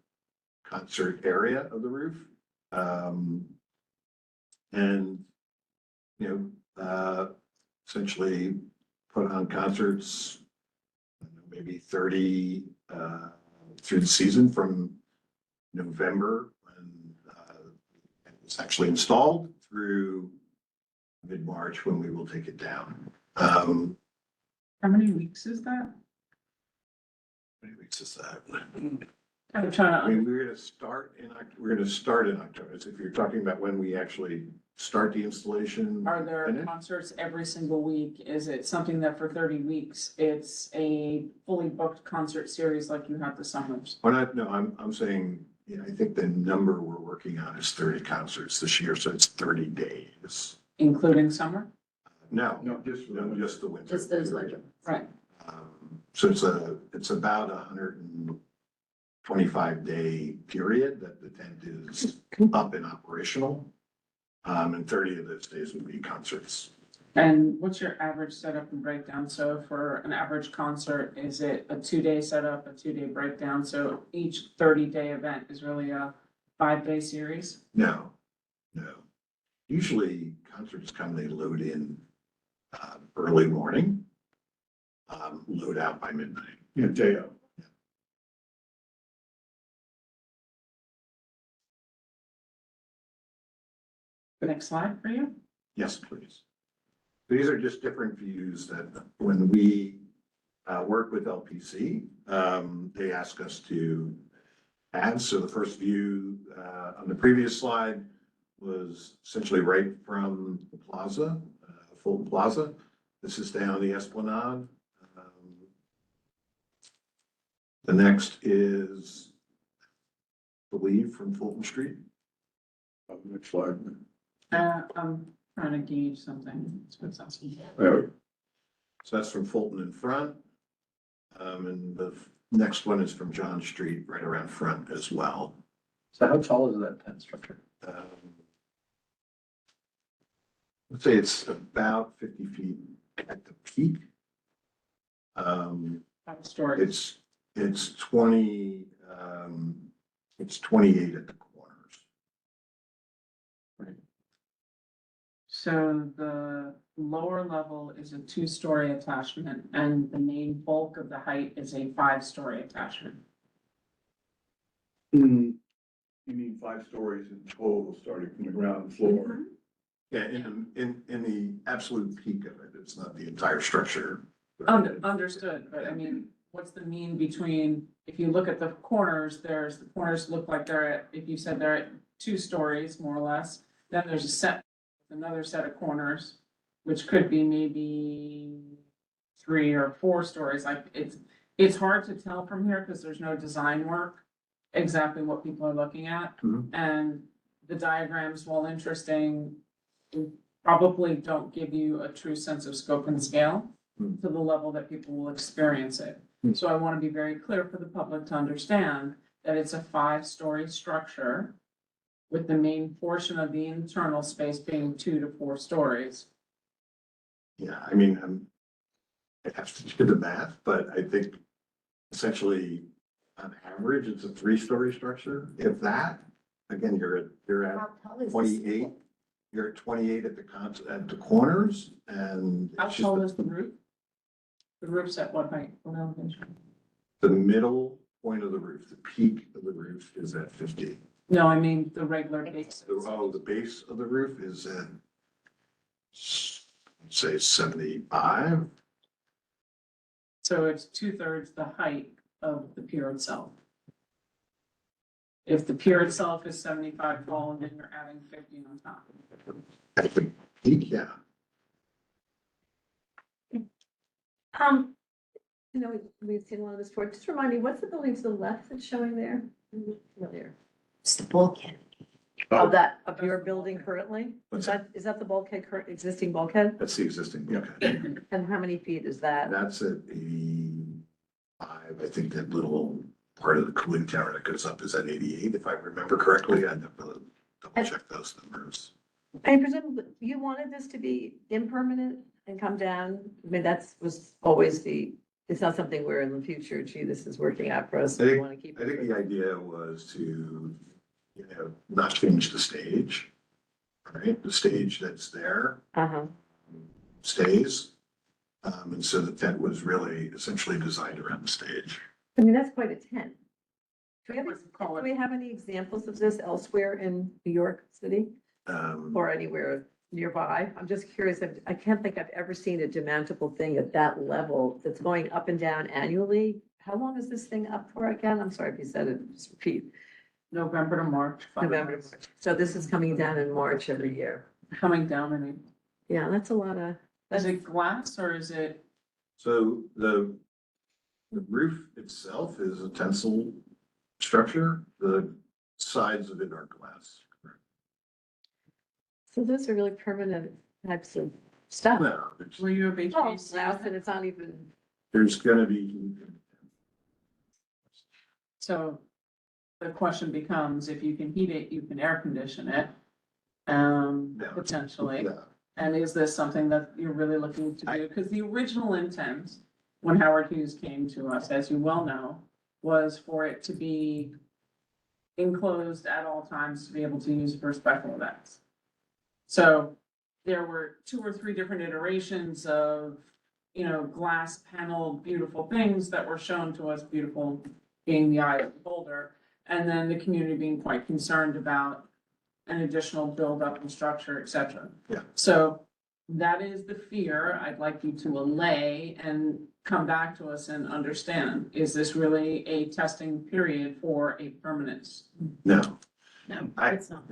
concert area of the roof. Essentially put on concerts, maybe 30 through the season from November when it was actually installed through mid-March when we will take it down. How many weeks is that? How many weeks is that? I'm trying I to, mean, we're gonna start in October. So if you're talking about when we actually start the installation. are there finish? concerts every single week? Is it something that for 30 weeks, it's a fully booked concert series like you have the summers? Or not, no, I'm saying, I think the number we're working on is 30 concerts this year, so it's 30 days. Including summer? No, No, just. just the winter. Just those winter. Right. So it's about 125-day period that the tent is up and operational. And 30 of those days would be concerts. And what's your average setup and breakdown? So for an average concert, is it a 2-day setup, a 2-day breakdown? So each 30-day event is really a 5-day series? No. Usually concerts come, they load in early morning, load out by midnight. Yeah, day of. The next slide for you. Yes, please. These are just different views that when we work with LPC, they ask us to add. So the first view on the previous slide was essentially right from the plaza, Fulton Plaza. This is down the Esplanade. The next is, I believe, from Fulton Street. Next slide. I'm trying to gauge something. So it's asking. There. So that's from Fulton in front. And the next one is from John Street, right around front as well. So how tall is that tent structure? Let's say it's about 50 feet at the peak. Story. It's 20, it's 28 at the corners. So the lower level is a 2-story attachment and the main bulk of the height is a 5-story attachment. You mean 5 stories in total, starting from the ground floor? Yeah, in the absolute peak of it, it's not the entire structure. Understood, but I mean, what's the mean between, if you look at the corners, the corners look like they're at, if you said they're at 2 stories, more or less, then there's another set of corners, which could be maybe 3 or 4 stories, like it's hard to tell from here because there's no design work, exactly what people are looking at. Mhm. And the diagrams, while interesting, probably don't give you a true sense of scope and scale Mhm. to the level that people will experience it. Mhm. So I want to be very clear for the public to understand that it's a 5-story structure with the main portion of the internal space being 2 to 4 stories. Yeah, I mean, I have to do the math, but I think essentially on average, it's a 3-story structure. If that, again, you're at How tall is this? 28. You're at 28 at the corners and How it's just tall is the roof? The roof's at what height? What elevation? the middle point of the roof, the peak of the roof is at 50. No, I mean the regular base. The base of the roof is at, say, 75. So it's 2/3 the height of the pier itself. If the pier itself is 75 tall, and then you're adding 50 on top. At the peak, yeah. You know, we've seen a lot of this before. Just remind me, what's the building to the left that's showing there? Familiar. It's the bulkhead. Of that, of your building currently? What's Is that the bulkhead, current existing bulkhead? That's the existing bulkhead. And how many feet is that? That's at 85. I think that little part of the cooling tower that goes up is at 88, if I remember correctly. I'd have to double check those numbers. And presumably, you wanted this to be impermanent and come down? I mean, was always it's not something where in the future, gee, this is working out for us, we want to keep I think it. the idea was to, not change the stage, right? The stage that's there Uh-huh. stays. And so the tent was really essentially designed around the stage. I mean, that's quite a tent. Do Call we have any examples of this elsewhere in New York City or anywhere nearby? I'm just curious. I can't think I've ever seen a demountable thing at that level that's going up and down annually. How long is this thing up for again? I'm sorry if you said it, just repeat. November to March. 5 November to months. March. So this is coming down in March every year. Coming down, I mean, Yeah, that's a lot of, is it glass or is it, So the roof itself is a tensile structure. The sides of it are glass. so those are really permanent types of stuff. No, were you a Oh, HVAC? now, and it's not even, there's gonna be, So the question becomes, if you can heat it, you can air condition it, potentially. yeah. And is this something that you're really looking to do? Because the original intent, when Howard Hughes came to us, as you well know, was for it to be enclosed at all times to be able to use for special events. So there were 2 or 3 different iterations of, glass paneled, beautiful things that were shown to us, beautiful being the eye of the beholder. And then the community being quite concerned about an additional buildup and structure, et cetera. Yeah. So that is the fear. I'd like you to allay and come back to us and understand. Is this really a testing period for a permanence? No, No, I- it's not.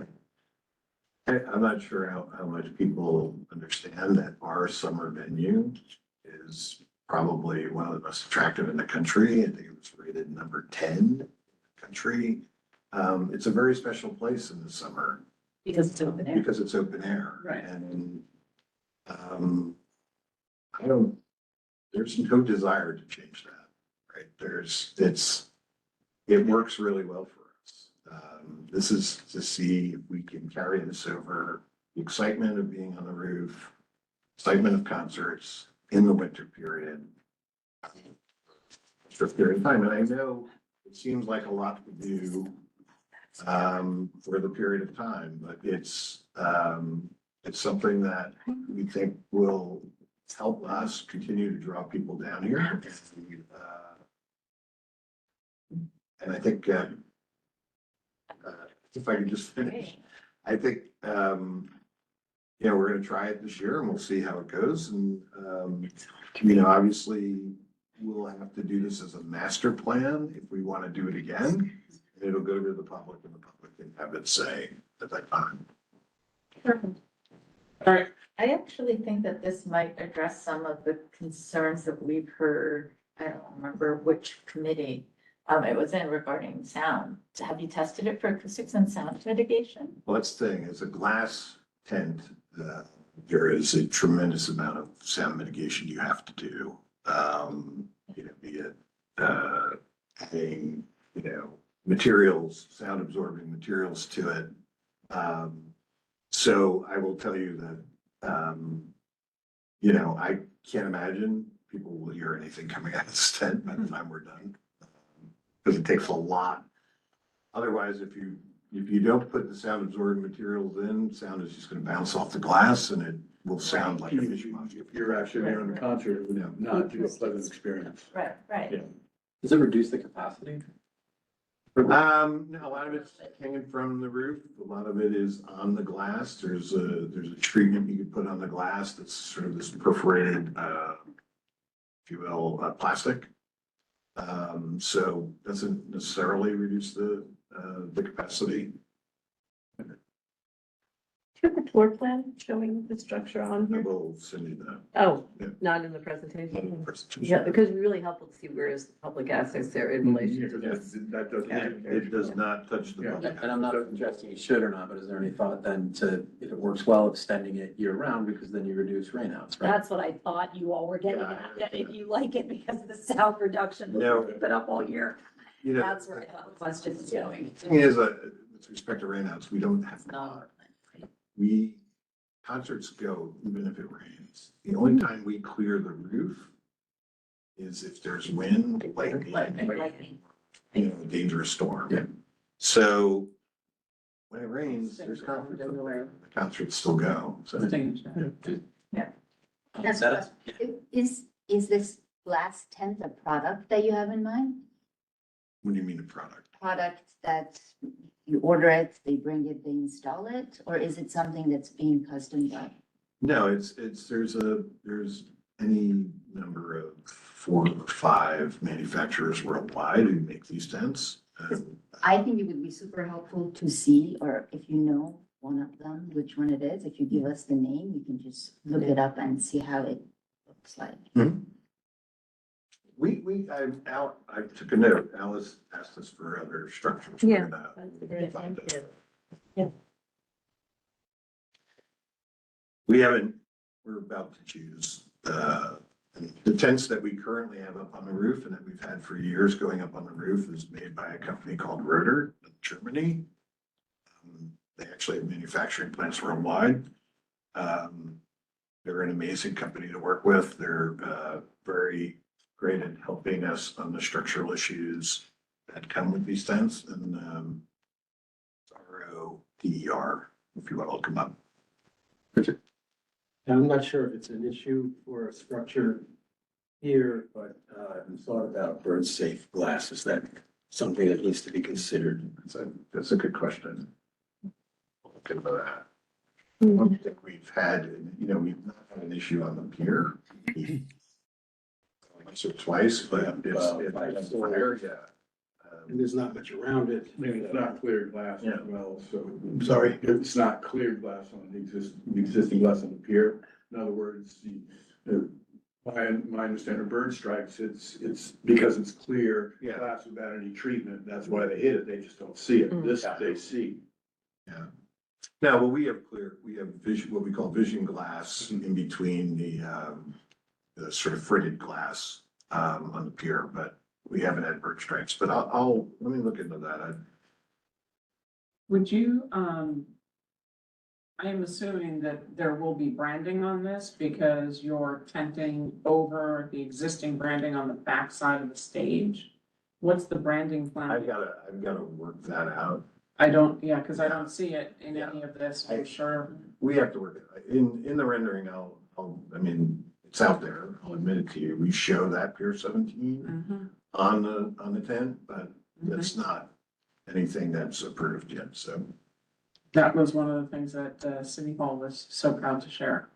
I'm not sure how much people understand that our summer venue is probably one of the most attractive in the country. I think it was rated number 10 in the country. It's a very special place in the summer Because it's open air. because it's open air. Right. And, there's no desire to change that, right? It works really well for us. This is to see if we can carry this over, the excitement of being on the roof, excitement of concerts in the winter period. For a period of time, and I know it seems like a lot to do for the period of time, but it's something that we think will help us continue to draw people down here. And I think, if I could just finish, I think, we're gonna try it this year and we'll see how it goes. And, obviously we'll have to do this as a master plan if we want to do it again. It'll go to the public and the public can have its say at that time. Perfect. All right, I actually think that this might address some of the concerns that we've heard. I don't remember which committee it was in regarding sound. Have you tested it for acoustics and sound mitigation? Well, that's the thing, as a glass tent, there is a tremendous amount of sound mitigation you have to do. Be it, adding, materials, sound absorbing materials to it. So I will tell you that, I can't imagine people will hear anything coming out of this tent by the time we're done. Because it takes a lot. Otherwise, if you don't put the sound absorbing materials in, sound is just gonna bounce off the glass and it will sound like a mishmash. If you're actually there in the concert, it would not be a pleasant experience. Right, right. Yeah. Does it reduce the capacity? No, a lot of it's hanging from the roof. A lot of it is on the glass. There's a treatment you can put on the glass that's sort of this perforated, if you will, plastic. So doesn't necessarily reduce the capacity. Do you have a floor plan showing the structure on I here? will send you that. Oh, Yeah. not in the presentation? presentation. Yeah, because it's really helpful to see where is the public access there in relation to this. That doesn't. It does not touch the Yeah. public. And I'm not suggesting you should or not, but is there any thought then to, if it works well, extending it year round, because then you reduce rainouts, right? That's what I thought you all were getting Yeah. at, that if you like it because of the sound reduction, No. we'll keep it up all year. You know, That's where I thought the question was going. the thing is, with respect to rainouts, we don't have. Concerts go even if it rains. The only time we clear the roof is if there's wind, lightning, dangerous storm. Yeah. So when it rains, there's concerts. The concerts still go, so. That's That is- Is this glass tent a product that you have in mind? What do you mean a product? Product that you order it, they bring it, they install it, or is it something that's being custom done? No, there's any number of 4 or 5 manufacturers worldwide who make these tents. I think it would be super helpful to see, or if you know one of them, which one it is, if you give us the name, we can just look it up and see how it looks like. I took a note. Alice asked us for other structures. Yeah. We're about to choose, the tents that we currently have up on the roof and that we've had for years going up on the roof is made by a company called Rotor in Germany. They actually have manufacturing plants worldwide. They're an amazing company to work with. They're, very great at helping us on the structural issues that come with these tents and, ROTER, if you want to look them up. I'm not sure if it's an issue for a structure here, but I've thought about bird safe glass. Is that something that needs to be considered? That's a good question. Look into that. I don't think we've had, we've not had an issue on the pier. Once or twice, but it's fire, yeah. And there's not much around it. It's not clear glass as well, so. I'm sorry. It's not clear glass on the existing glass on the pier. In other words, my understanding of bird strikes, it's because it's clear Yeah. glass without any treatment. That's why they hit it. They just don't see it. This they see. Yeah. Now, well, we have vision, what we call vision glass in between the sort of fritted glass, on the pier, but we haven't had bird strikes, but let me look into that. Would you, I am assuming that there will be branding on this because you're tenting over the existing branding on the back side of the stage. What's the branding plan? I've gotta work that out. I don't, yeah, because I don't see it in any of this for sure. We have to work it. In the rendering, I mean, it's out there. I'll admit it to you. We show that Pier 17 Mhm. on the tent, but that's not anything that's approved yet, so. That was one of the things that City Hall was so proud to share.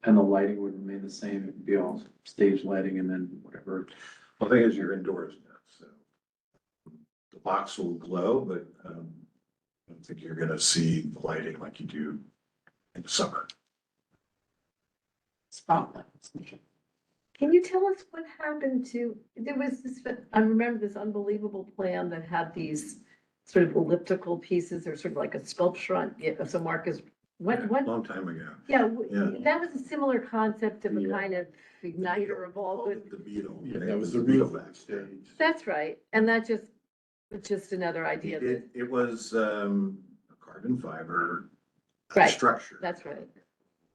And the lighting would remain the same, it would be all stage lighting and then whatever. Well, the thing is, you're indoors now, so. The box will glow, but, I don't think you're gonna see the lighting like you do in the summer. Spotlights. Can you tell us what happened to, there was this, I remember this unbelievable plan that had these sort of elliptical pieces or sort of like a sculpture on, so Marcus, what, Long time ago. yeah, Yeah. that was a similar concept of a Yeah. kind of igniter of all good. The beetle. Yeah, that was the beetle real backstage. That's right, and that it's just another idea that, It was, a carbon fiber Right. structure. that's right.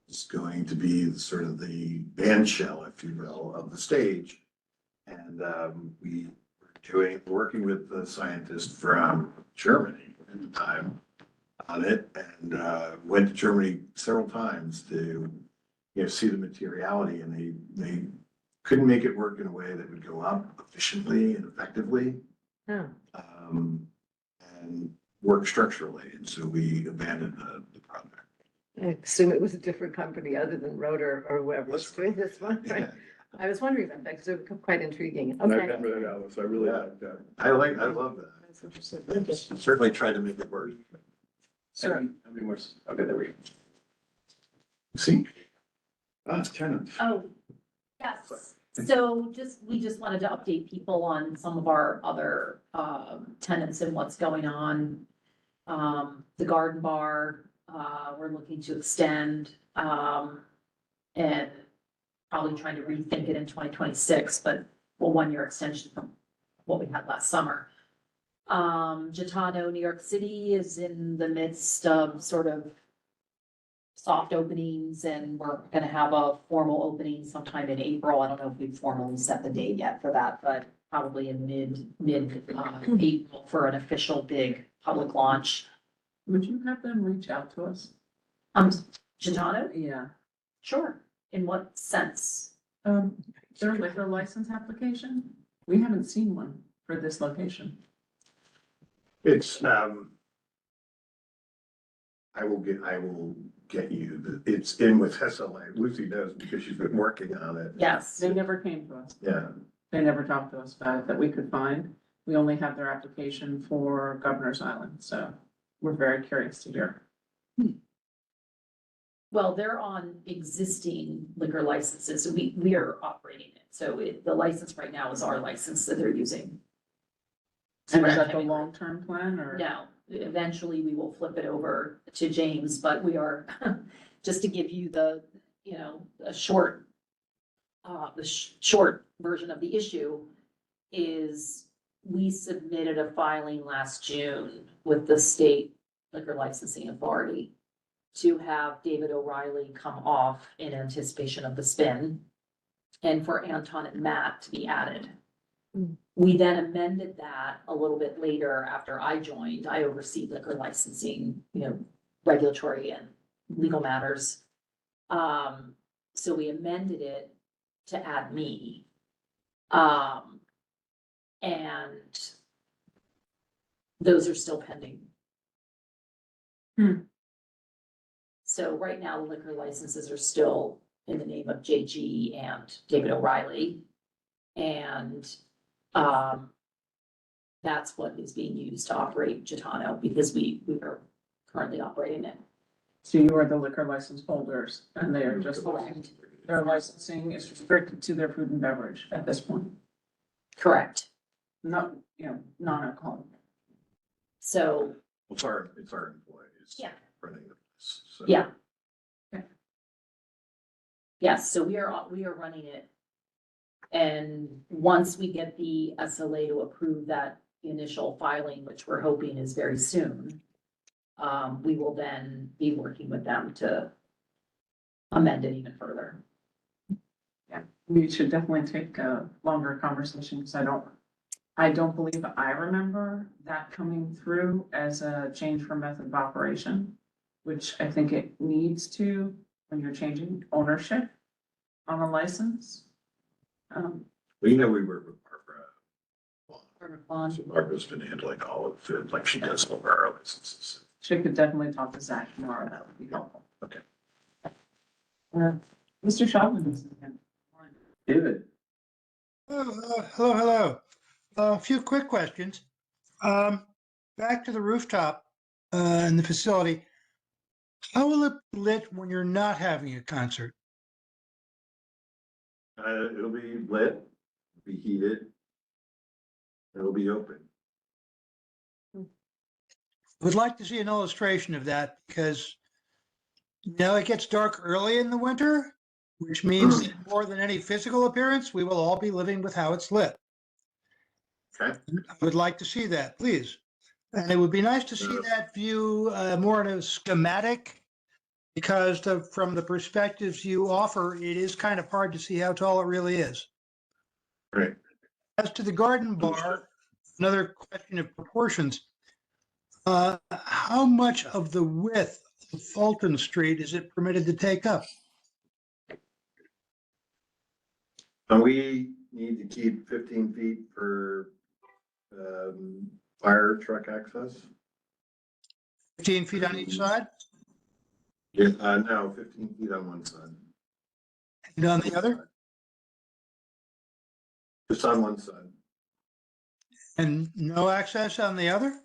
It's going to be sort of the band shell, if you will, of the stage. And we were working with the scientist from Germany at the time on it, and went to Germany several times to, see the materiality, and they couldn't make it work in a way that would go up efficiently and effectively, Oh. and work structurally. And so we abandoned the project. I assume it was a different company other than Rotor or whoever was doing this one, right? Yeah. I was wondering about that, because it was quite intriguing. And I Okay. remember that, Alice. I really Yeah. like that. I love that. That's interesting. Certainly try to make it work. How many more? Okay, there we go. See? Tenants. Oh, yes. So we just wanted to update people on some of our other tenants and what's going on. The Garden Bar, we're looking to extend, and probably trying to rethink it in 2026, but a 1-year extension from what we had last summer. Gitano, New York City is in the midst of sort of soft openings, and we're gonna have a formal opening sometime in April. I don't know if we've formally set the date yet for that, but probably in mid April for an official big public launch. Would you have them reach out to us? Gitano? Yeah. Sure. In what sense? Their liquor license application? We haven't seen one for this location. It's, I will get you, it's in with SLA. Lucy knows because she's been working on it. Yes. They never came to us. Yeah. They never talked to us about it that we could find. We only have their application for Governor's Island, so we're very curious to hear. Well, they're on existing liquor licenses, so we are operating it. So the license right now is our license that they're using. And is that the long-term plan or? No, eventually we will flip it over to James, but we are, just to give you the, a short, short version of the issue is we submitted a filing last June with the state liquor licensing authority to have David O'Reilly come off in anticipation of the spin and for Anton and Matt to be added. We then amended that a little bit later after I joined. I oversee liquor licensing, regulatory and legal matters. So we amended it to add me. And those are still pending. So right now, the liquor licenses are still in the name of JG and David O'Reilly. And, that's what is being used to operate Gitano, because we are currently operating it. So you are the liquor license holders and they are just, their licensing is restricted to their food and beverage at this point, Correct. not, non-alcoholic. So, It's our employees. Yeah. Running this, so. yeah. Okay. Yes, so we are running it. And once we get the SLA to approve that initial filing, which we're hoping is very soon, we will then be working with them to amend it even further. Yeah, we should definitely take a longer conversation because I don't believe I remember that coming through as a change for method of operation, which I think it needs to when you're changing ownership on a license. Well, we work with Barbara. Bond. So Barbara's been handling all of it, like she does all of our licenses. She could definitely talk to Zach tomorrow. That would be helpful. Okay. Mr. Sheldon is again. David? Hello. A few quick questions. Back to the rooftop in the facility. How will it be lit when you're not having a concert? It'll be lit, be heated. It'll be open. Would like to see an illustration of that because it gets dark early in the winter, which means that more than any physical appearance, we will all be living with how it's lit. Okay. I would like to see that, please. And it would be nice to see that view more in a schematic because from the perspectives you offer, it is kind of hard to see how tall it really is. Right. As to the garden bar, another question of proportions. How much of the width of Fulton Street is it permitted to take up? And we need to keep 15 feet for fire truck access. 15 feet on each side? Yeah, no, 15 feet on one side. And on the other? Just on one side. And no access on the other?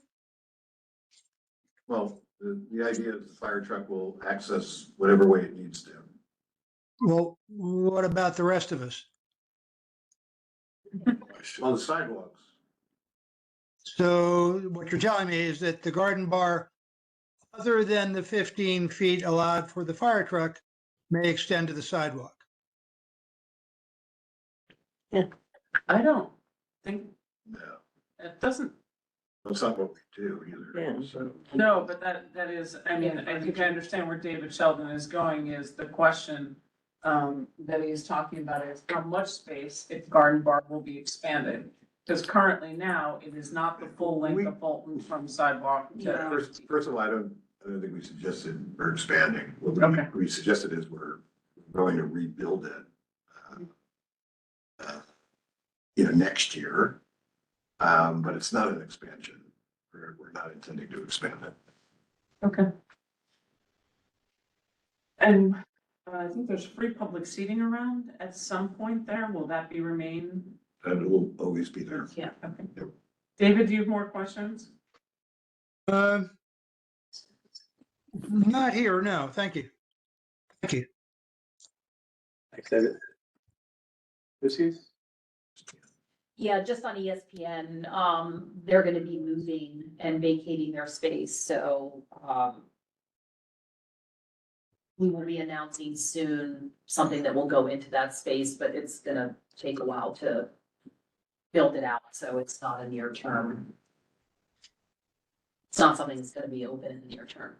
Well, the idea is the fire truck will access whatever way it needs to. Well, what about the rest of us? Well, the sidewalks. So what you're telling me is that the garden bar, other than the 15 feet allowed for the fire truck, may extend to the sidewalk. I don't think, No, it doesn't, that's not what we do either. Yeah. So no, but that is, I mean, I think I understand where David Sheldon is going is the question that he's talking about is how much space if garden bar will be expanded? Because currently now it is not the full length of Fulton from sidewalk to. first of all, I don't think we suggested we're expanding. What Okay. we suggested is we're going to rebuild it. Next year. But it's not an expansion. We're not intending to expand it. Okay. And I think there's free public seating around at some point there. Will that be remain? And it will always be there. Yeah, okay. Yep. David, do you have more questions? Not here, no, thank you. Thank you. Thanks, David. Lucy? Yeah, just on ESPN, they're gonna be moving and vacating their space, so, we will be announcing soon something that will go into that space, but it's gonna take a while to build it out, so it's not a near term. It's not something that's gonna be open in the near term.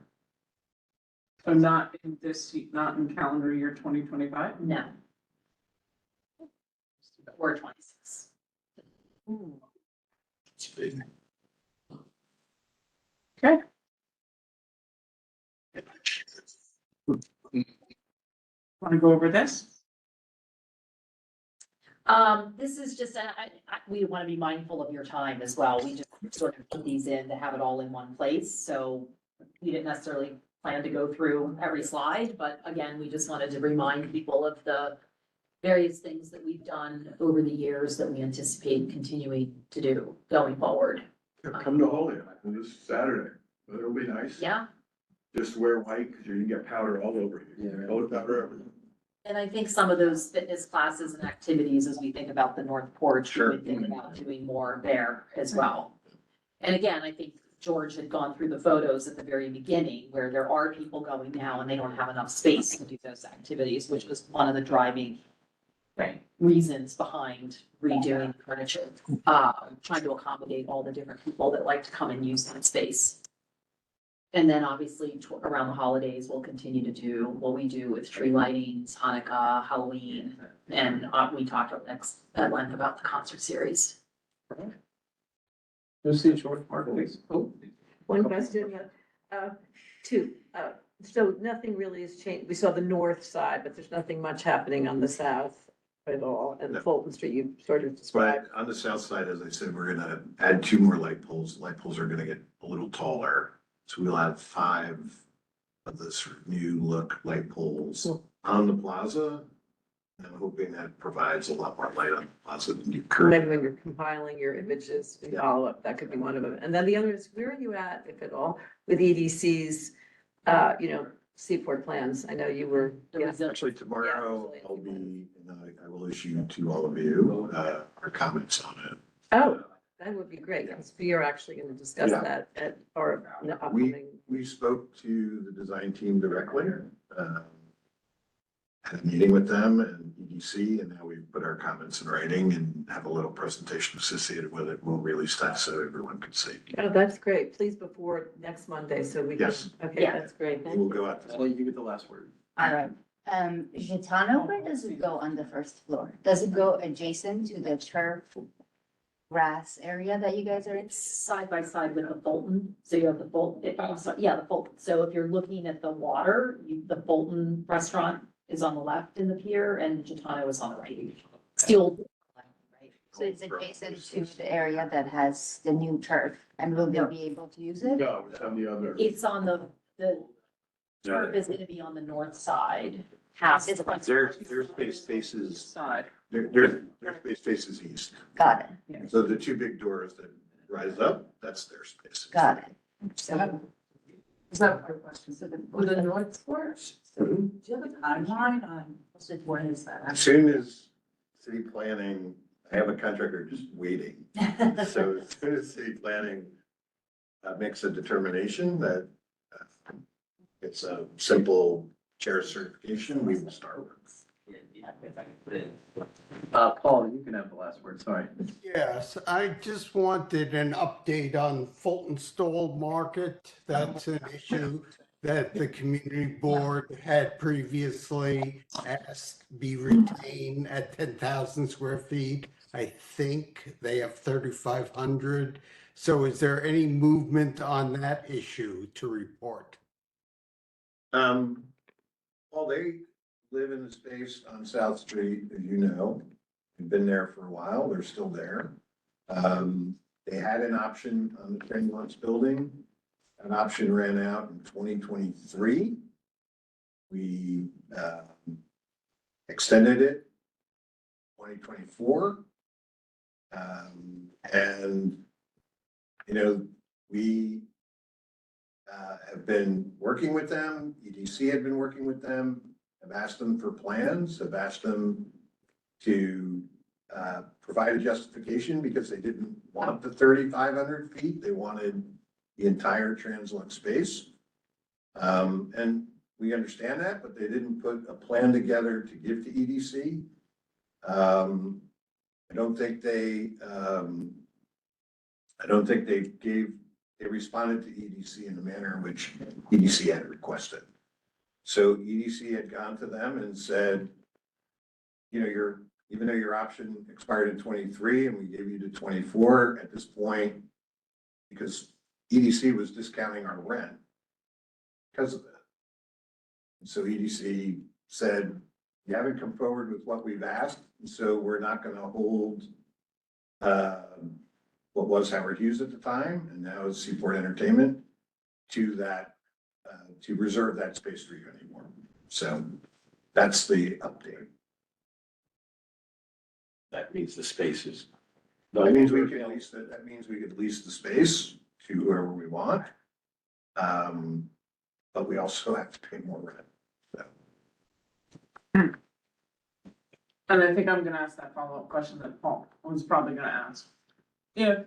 So not in calendar year 2025? No. Or 26. It's big. Okay. Want to go over this? This is just, we want to be mindful of your time as well. We just sort of put these in to have it all in one place, so we didn't necessarily plan to go through every slide, but again, we just wanted to remind people of the various things that we've done over the years that we anticipate continuing to do going forward. Come to Holyoke this Saturday. It'll be nice. Yeah, Just wear white because you can get powder all over you. Yeah. Color powder everywhere. and I think some of those fitness classes and activities, as we think about the North Porch, we Sure. would think about doing more there as well. And again, I think George had gone through the photos at the very beginning where there are people going now and they don't have enough space to do those activities, which was one of the driving reasons behind redoing the furniture, trying to accommodate all the different people that like to come and use that space. And then obviously around the holidays, we'll continue to do what we do with tree lightings, Hanukkah, Halloween, and we talked at length about the concert series. Lucy, short, Mark, please. Oh. One question, two, so nothing really has changed. We saw the north side, but there's nothing much happening on the south at all. And No. Fulton Street, you sort of described. But on the south side, as I said, we're gonna add 2 more light poles. Light poles are gonna get a little taller. So we'll have 5 of the sort of new look light poles on the plaza. And I'm hoping that provides a lot more light on the plaza than you currently. Maybe when you're compiling your images and follow up, that could be one of them. And then the other is, where are you at, if at all, with EDC's, Seaport plans? I know you were. Actually, tomorrow Yeah, I'll be, and I will issue to all of you, our comments on it. Oh, that would be great, because we are actually going to discuss Yeah. that at our upcoming. We spoke to the design team directly, had a meeting with them and EDC, and now we put our comments in writing and have a little presentation associated with it. We'll release that so everyone can see. Oh, that's great. Please before next Monday, so we can. Yes. Okay, Yeah. that's great. Thank We'll you. go out. Well, you get the last word. All right. Gitano, where does it go on the first floor? Does it go adjacent to the turf grass area that you guys are in? It's side by side with the Fulton, so you have the Fulton, the Fulton. So if you're looking at the water, the Fulton restaurant is on the left in the pier and Gitano is on the right. Still. Right. So it's adjacent to the area that has the new turf, and will they be able to use it? No, it's on the other. It's on the turf is gonna be on the north side. Half is. Their space faces, Side. their space faces east. Got it, So the 2 big doors that rise up, that's their space. got it. So, Is that a question? So the North Porch, do you have a timeline on, when is that? As soon as city planning, I have a contractor just waiting. So as soon as city planning makes a determination that it's a simple chair certification, we will start with. Paul, you can have the last word, sorry. Yes, I just wanted an update on Fulton Stall Market. That's an issue that the community board had previously asked be retained at 10,000 square feet. I think they have 3,500. So is there any movement on that issue to report? Well, they live in the space on South Street, as you know. They've been there for a while. They're still there. They had an option on the Train Lunch building. An option ran out in 2023. We extended it 2024. And, you know, we have been working with them. EDC had been working with them. I've asked them for plans. I've asked them to provide a justification because they didn't want the 3,500 feet. They wanted the entire Translux space. And we understand that, but they didn't put a plan together to give to EDC. I don't think they they responded to EDC in the manner in which EDC had requested. So EDC had gone to them and said, you know, even though your option expired in 23 and we gave you to 24 at this point, because EDC was discounting our rent because of that. And so EDC said, you haven't come forward with what we've asked, and so we're not going to hold what was Howard Hughes at the time, and now is Seaport Entertainment, to that to reserve that space for you anymore. So that's the update. That means the spaces. That means we can lease that means we could lease the space to whoever we want. But we also have to pay more rent. And I think I'm gonna ask that follow-up question that Paul was probably gonna ask. If,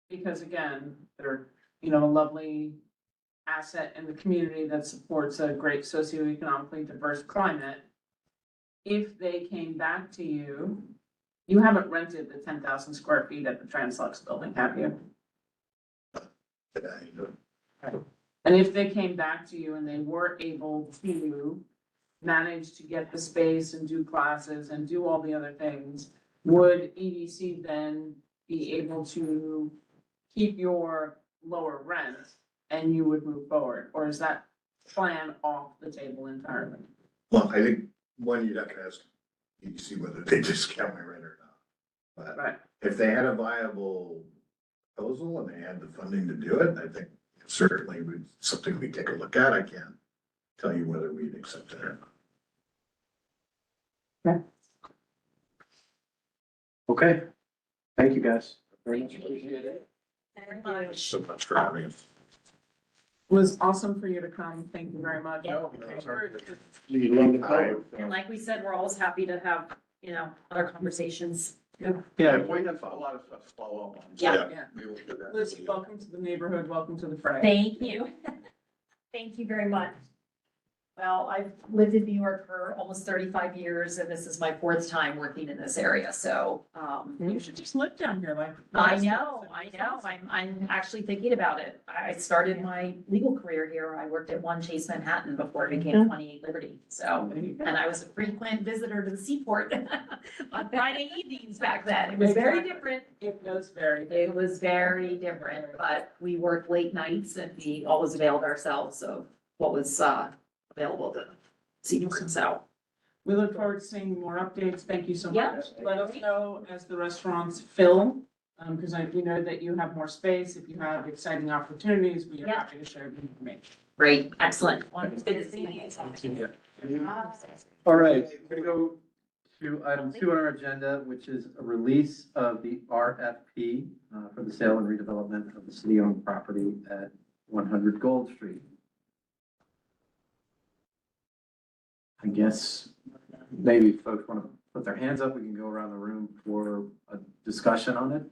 because again, they're, you know, a lovely asset in the community that supports a great socioeconomically diverse climate. If they came back to you, you haven't rented the 10,000 square feet at the Translux building, have you? And if they came back to you and they were able to manage to get the space and do classes and do all the other things, would EDC then be able to keep your lower rent and you would move forward? Or is that plan off the table entirely? Well, I think one, you'd have to ask EDC whether they discount my rent or not. But Right. if they had a viable proposal and they had the funding to do it, I think certainly would something we take a look at. I can't tell you whether we'd accept it or not. Okay, thank you, guys. Very Thank much you. appreciate it. Thanks so much for having us. It was awesome for you to come. Thank you very much. You love the color. And like we said, we're always happy to have, you know, other conversations. Yeah, We have a lot of stuff to follow up on. Yeah. Yeah. We will do that. Liz, welcome to the neighborhood. Welcome to the fray. Thank you. Thank you very much. Well, I've lived in New York for almost 35 years and this is my fourth time working in this area, so, You should just live down here like. I know. I'm actually thinking about it. I started my legal career here. I worked at One Chase Manhattan before it became 28 Liberty, so. And I was a frequent visitor to the Seaport on Friday evenings back then. It was very Exactly. different. It was very. It was very different, but we worked late nights and we always availed ourselves of what was, available to seniors, so. We look forward to seeing more updates. Thank you so Yeah. much. Let us know as the restaurants fill, because we know that you have more space. If you have exciting opportunities, we are Yeah. happy to share the information. Great, excellent. It's good to see you. All right, we're gonna go to item 2 on our agenda, which is a release of the RFP for the sale and redevelopment of the city-owned property at 100 Gold Street. I guess maybe folks want to put their hands up, we can go around the room for a discussion on it.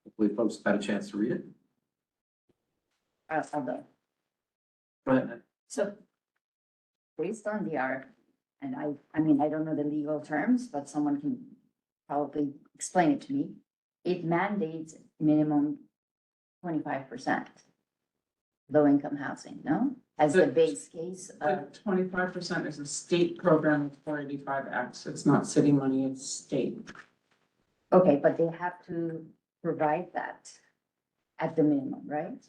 Hopefully folks have had a chance to read it. I'll go. Go ahead. So based on the RFP, and I mean, I don't know the legal terms, but someone can probably explain it to me. It mandates minimum 25% low-income housing, no? As the base case of, 25% is a state program with 485X. It's not city money, it's state. okay, but they have to provide that at the minimum, right?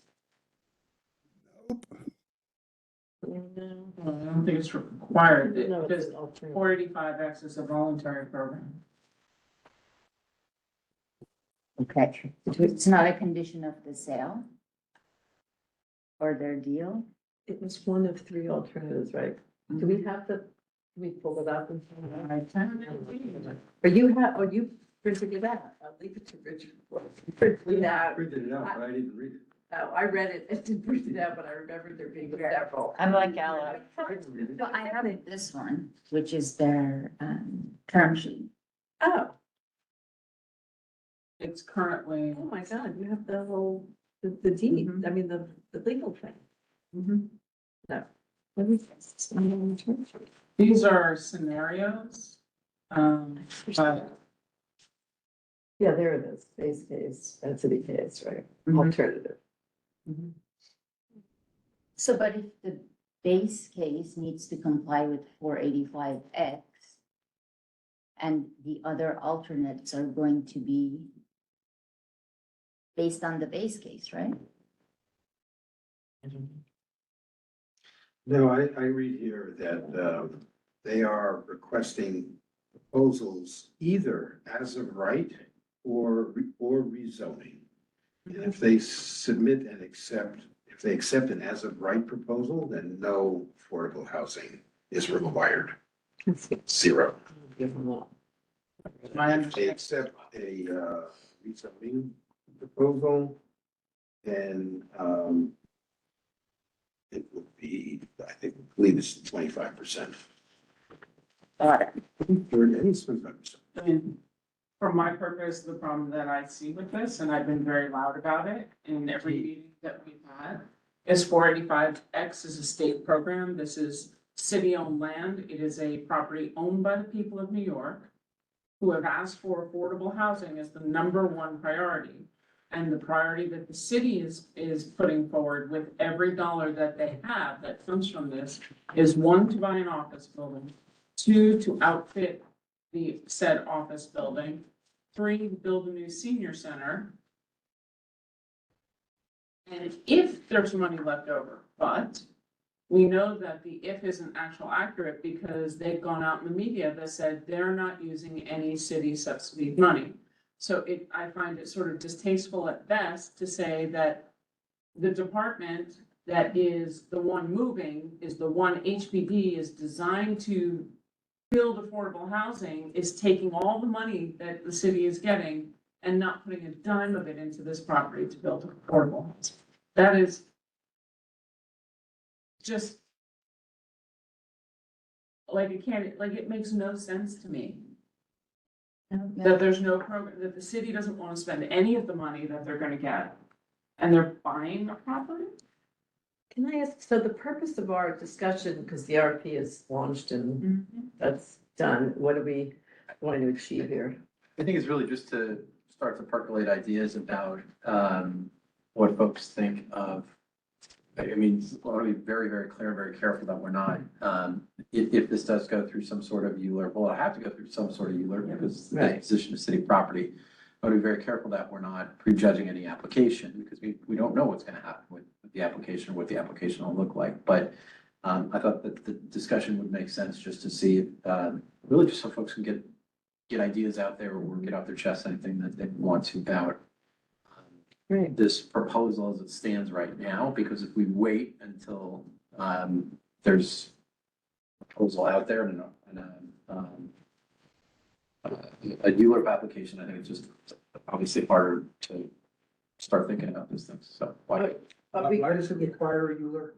I don't think it's required No, it's because an alternative. 485X is a voluntary program. Okay, it's not a condition of the sale or their deal? It was one of three alternatives, right? Do we have the, can we pull it up and? Or you have, or you printed it out? I'll leave it to Richard. Printed it out. Printed it out, but I didn't read it. Oh, I read it, it didn't print it out, but I remember there being several. I'm like Ella. Well, I have this one, which is their term sheet. Oh, It's currently. oh my God, you have the whole, the deed, Mhm. I mean, the legal thing. No. These are scenarios. But Yeah, there it is, base case, density case, right, Mhm. alternative. So, but if the base case needs to comply with 485X and the other alternates are going to be based on the base case, right? No, I read here that they are requesting proposals either as of right or rezoning. And if they submit and accept, if if they accept an as-of-right proposal, then no affordable housing is required. Zero. Give them that. My If they understanding. accept a rezoning proposal, then it would be, I believe it's 25%. Got it. It's 25%. I mean, for my purpose, the problem that I see with this, and I've been very loud about it in every meeting that we've had, is 485X is a state program. This is city-owned land. It is a property owned by the people of New York who have asked for affordable housing as the number one priority. And the priority that the city is putting forward with every dollar that they have that comes from this is, one, to buy an office building, two, to outfit the said office building, three, to build a new senior center. And if there's money left over, but we know that the if isn't actual accurate because they've gone out in the media that said they're not using any city subsidy money. So I find it sort of distasteful at best to say that the department that is the one moving, is the one HPD is designed to build affordable housing, is taking all the money that the city is getting and not putting a dime of it into this property to build affordable housing. That is just like, it makes no sense to me. That there's no program, that the city doesn't want to spend any of the money that they're gonna get, and they're buying a property? Can I ask, so the purpose of our discussion, because the RFP is launched and that's done, what are we going to achieve here? I think it's really just to start to percolate ideas about what folks think of. I mean, I want to be very, very clear, very careful that we're not, if this does go through some sort of ULURP, well, I have to go through some sort of ULURP because it's the Right. disposition of city property. I want to be very careful that we're not prejudging any application because we don't know what's going to happen with the application or what the application will look like. But I thought that the discussion would make sense just to see, really just so folks can get ideas out there or get off their chest anything that they want to about Right. this proposal as it stands right now, because if we wait until there's a proposal out there and a ULURP application, I think it's just obviously harder to start thinking about these things, so why? But we, Why does it require a ULURP?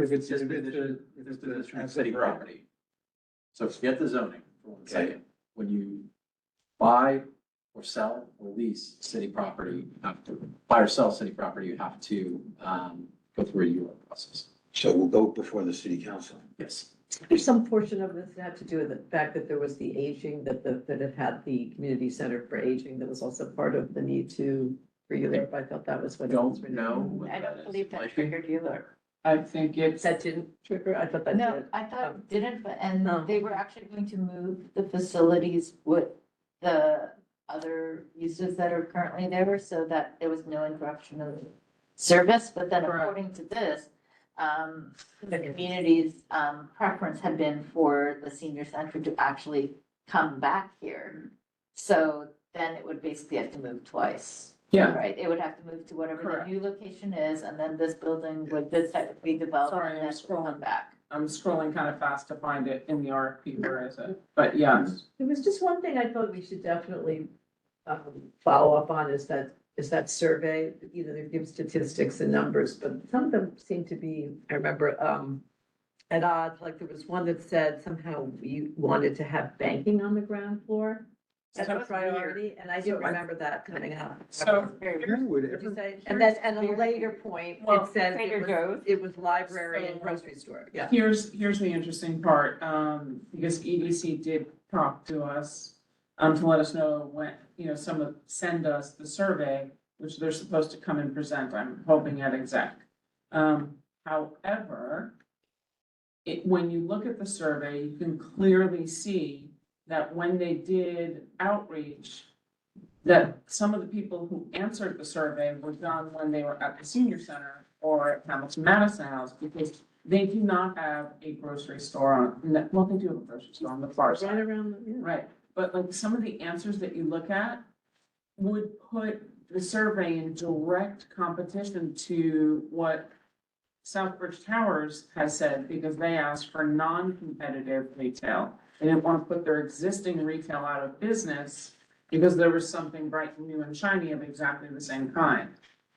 If it's disposition of city property. So forget the zoning for 1 second. When you buy or sell or lease city property, you have to buy or sell city property, you have to go through a ULURP process. So we'll go before the city council. Yes. there's some portion of this that had to do with the fact that there was the aging, that it had the community center for aging, that was also part of the need to, for ULURP. I thought that was what it was. Don't know. what I that don't is. believe that Might be. triggered ULURP. I think it's, That didn't trigger, I thought that No, did. I thought it didn't, but, and Oh. they were actually going to move the facilities with the other uses that are currently there so that there was no interruption of service, but then Correct. according to this, the community's, preference had been for the senior center to actually come back here. So then it would basically have to move twice. yeah, Right, it would have to move to whatever the Correct. new location is, and then this building would, this type of redevelopment, Sorry, and I'm then scrolling. come back. I'm scrolling kind of fast to find it in the RFP, where is it? But yes, There was just one thing I thought we should definitely follow up on is that survey, you know, they give statistics and numbers, but some of them seem to be, I remember, at odds, like there was one that said somehow we wanted to have banking on the ground floor as a That's weird. priority, and I didn't remember that coming up. so Who would What'd you ever, say? And then, at a later point, Well, it says Trader Joe's. it was library and So- grocery store, yeah. here's the interesting part, because EDC did talk to us, to let us know when, you know, send us the survey, which they're supposed to come and present, I'm hoping at exec. However, when you look at the survey, you can clearly see that when they did outreach, that some of the people who answered the survey were done when they were at the senior center or at Hamilton Madison House, because they do not have a grocery store on, well, they do have a grocery store on the far Right side. around, yeah. Right, but like some of the answers that you look at would put the survey in direct competition to what Southbridge Towers has said, because they asked for non-competitive retail. They didn't want to put their existing retail out of business because there was something bright and new and shiny of exactly the same kind.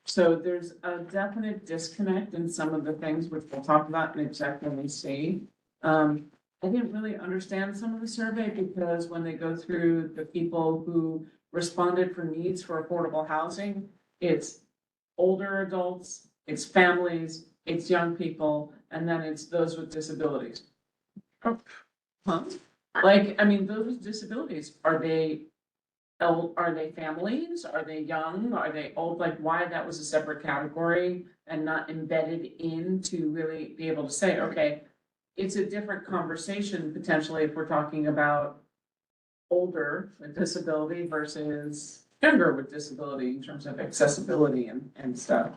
So there's a definite disconnect in some of the things which we'll talk about in executive C. I didn't really understand some of the survey because when they go through the people who responded for needs for affordable housing, it's older adults, it's families, it's young people, and then it's those with disabilities. Oh, huh? Like, I mean, those with disabilities, are they families? Are they young? Are they old? Like, why that was a separate category and not embedded in to really be able to say, okay, it's a different conversation potentially if we're talking about older with disability versus younger with disability in terms of accessibility and stuff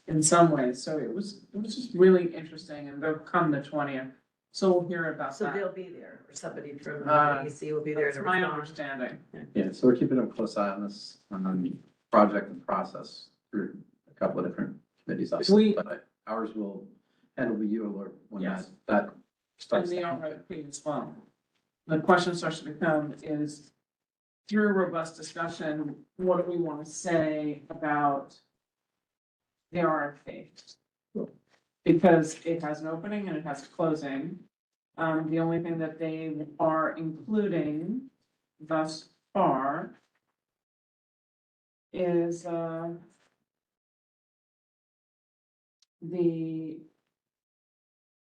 in some ways. So it was just really interesting, and they'll come the 20th. So we'll hear about So that. they'll be there, or somebody from EC will be there That's to my respond. understanding. Yeah, so we're keeping a close eye on this, project and process through a couple of different committees, obviously, but ours will handle the ULR when Yes. that And starts. the RFP as well. The question starts to become is, through robust discussion, what do we want to say about the RFP? Because it has an opening and it has a closing. The only thing that they are including thus far is,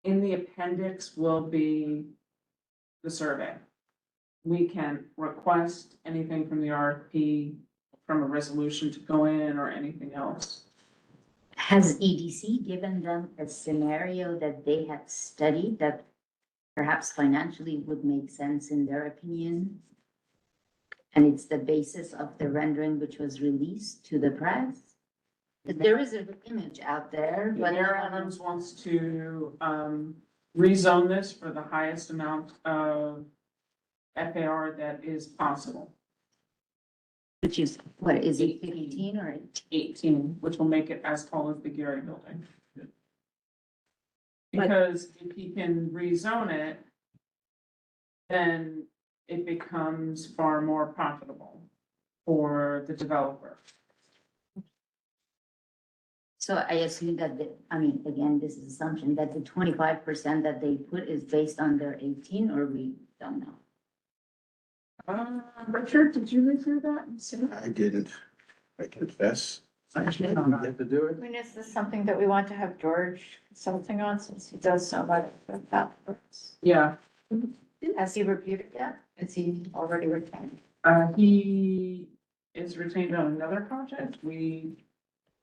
in the appendix will be the survey. We can request anything from the RFP, from a resolution to go in or anything else. Has EDC given them a scenario that they had studied that perhaps financially would make sense in their opinion? And it's the basis of the rendering which was released to the press? There is an image out there, but Mayor Adams wants to rezone this for the highest amount of FAR that is possible. which is, what, is it 15 or 18, which will make it as tall as the Gary building. Because if he can rezone it, then it becomes far more profitable for the developer. So I assume that, I mean, again, this is assumption that the 25% that they put is based on their 18, or we don't know. Richard, did you read through that? I didn't, I confess. Actually, I don't get to do it. I mean, is this something that we want to have George consulting on since he does so much about this? Yeah, Has he reviewed it yet? Is he already retained? he is retained on another project. We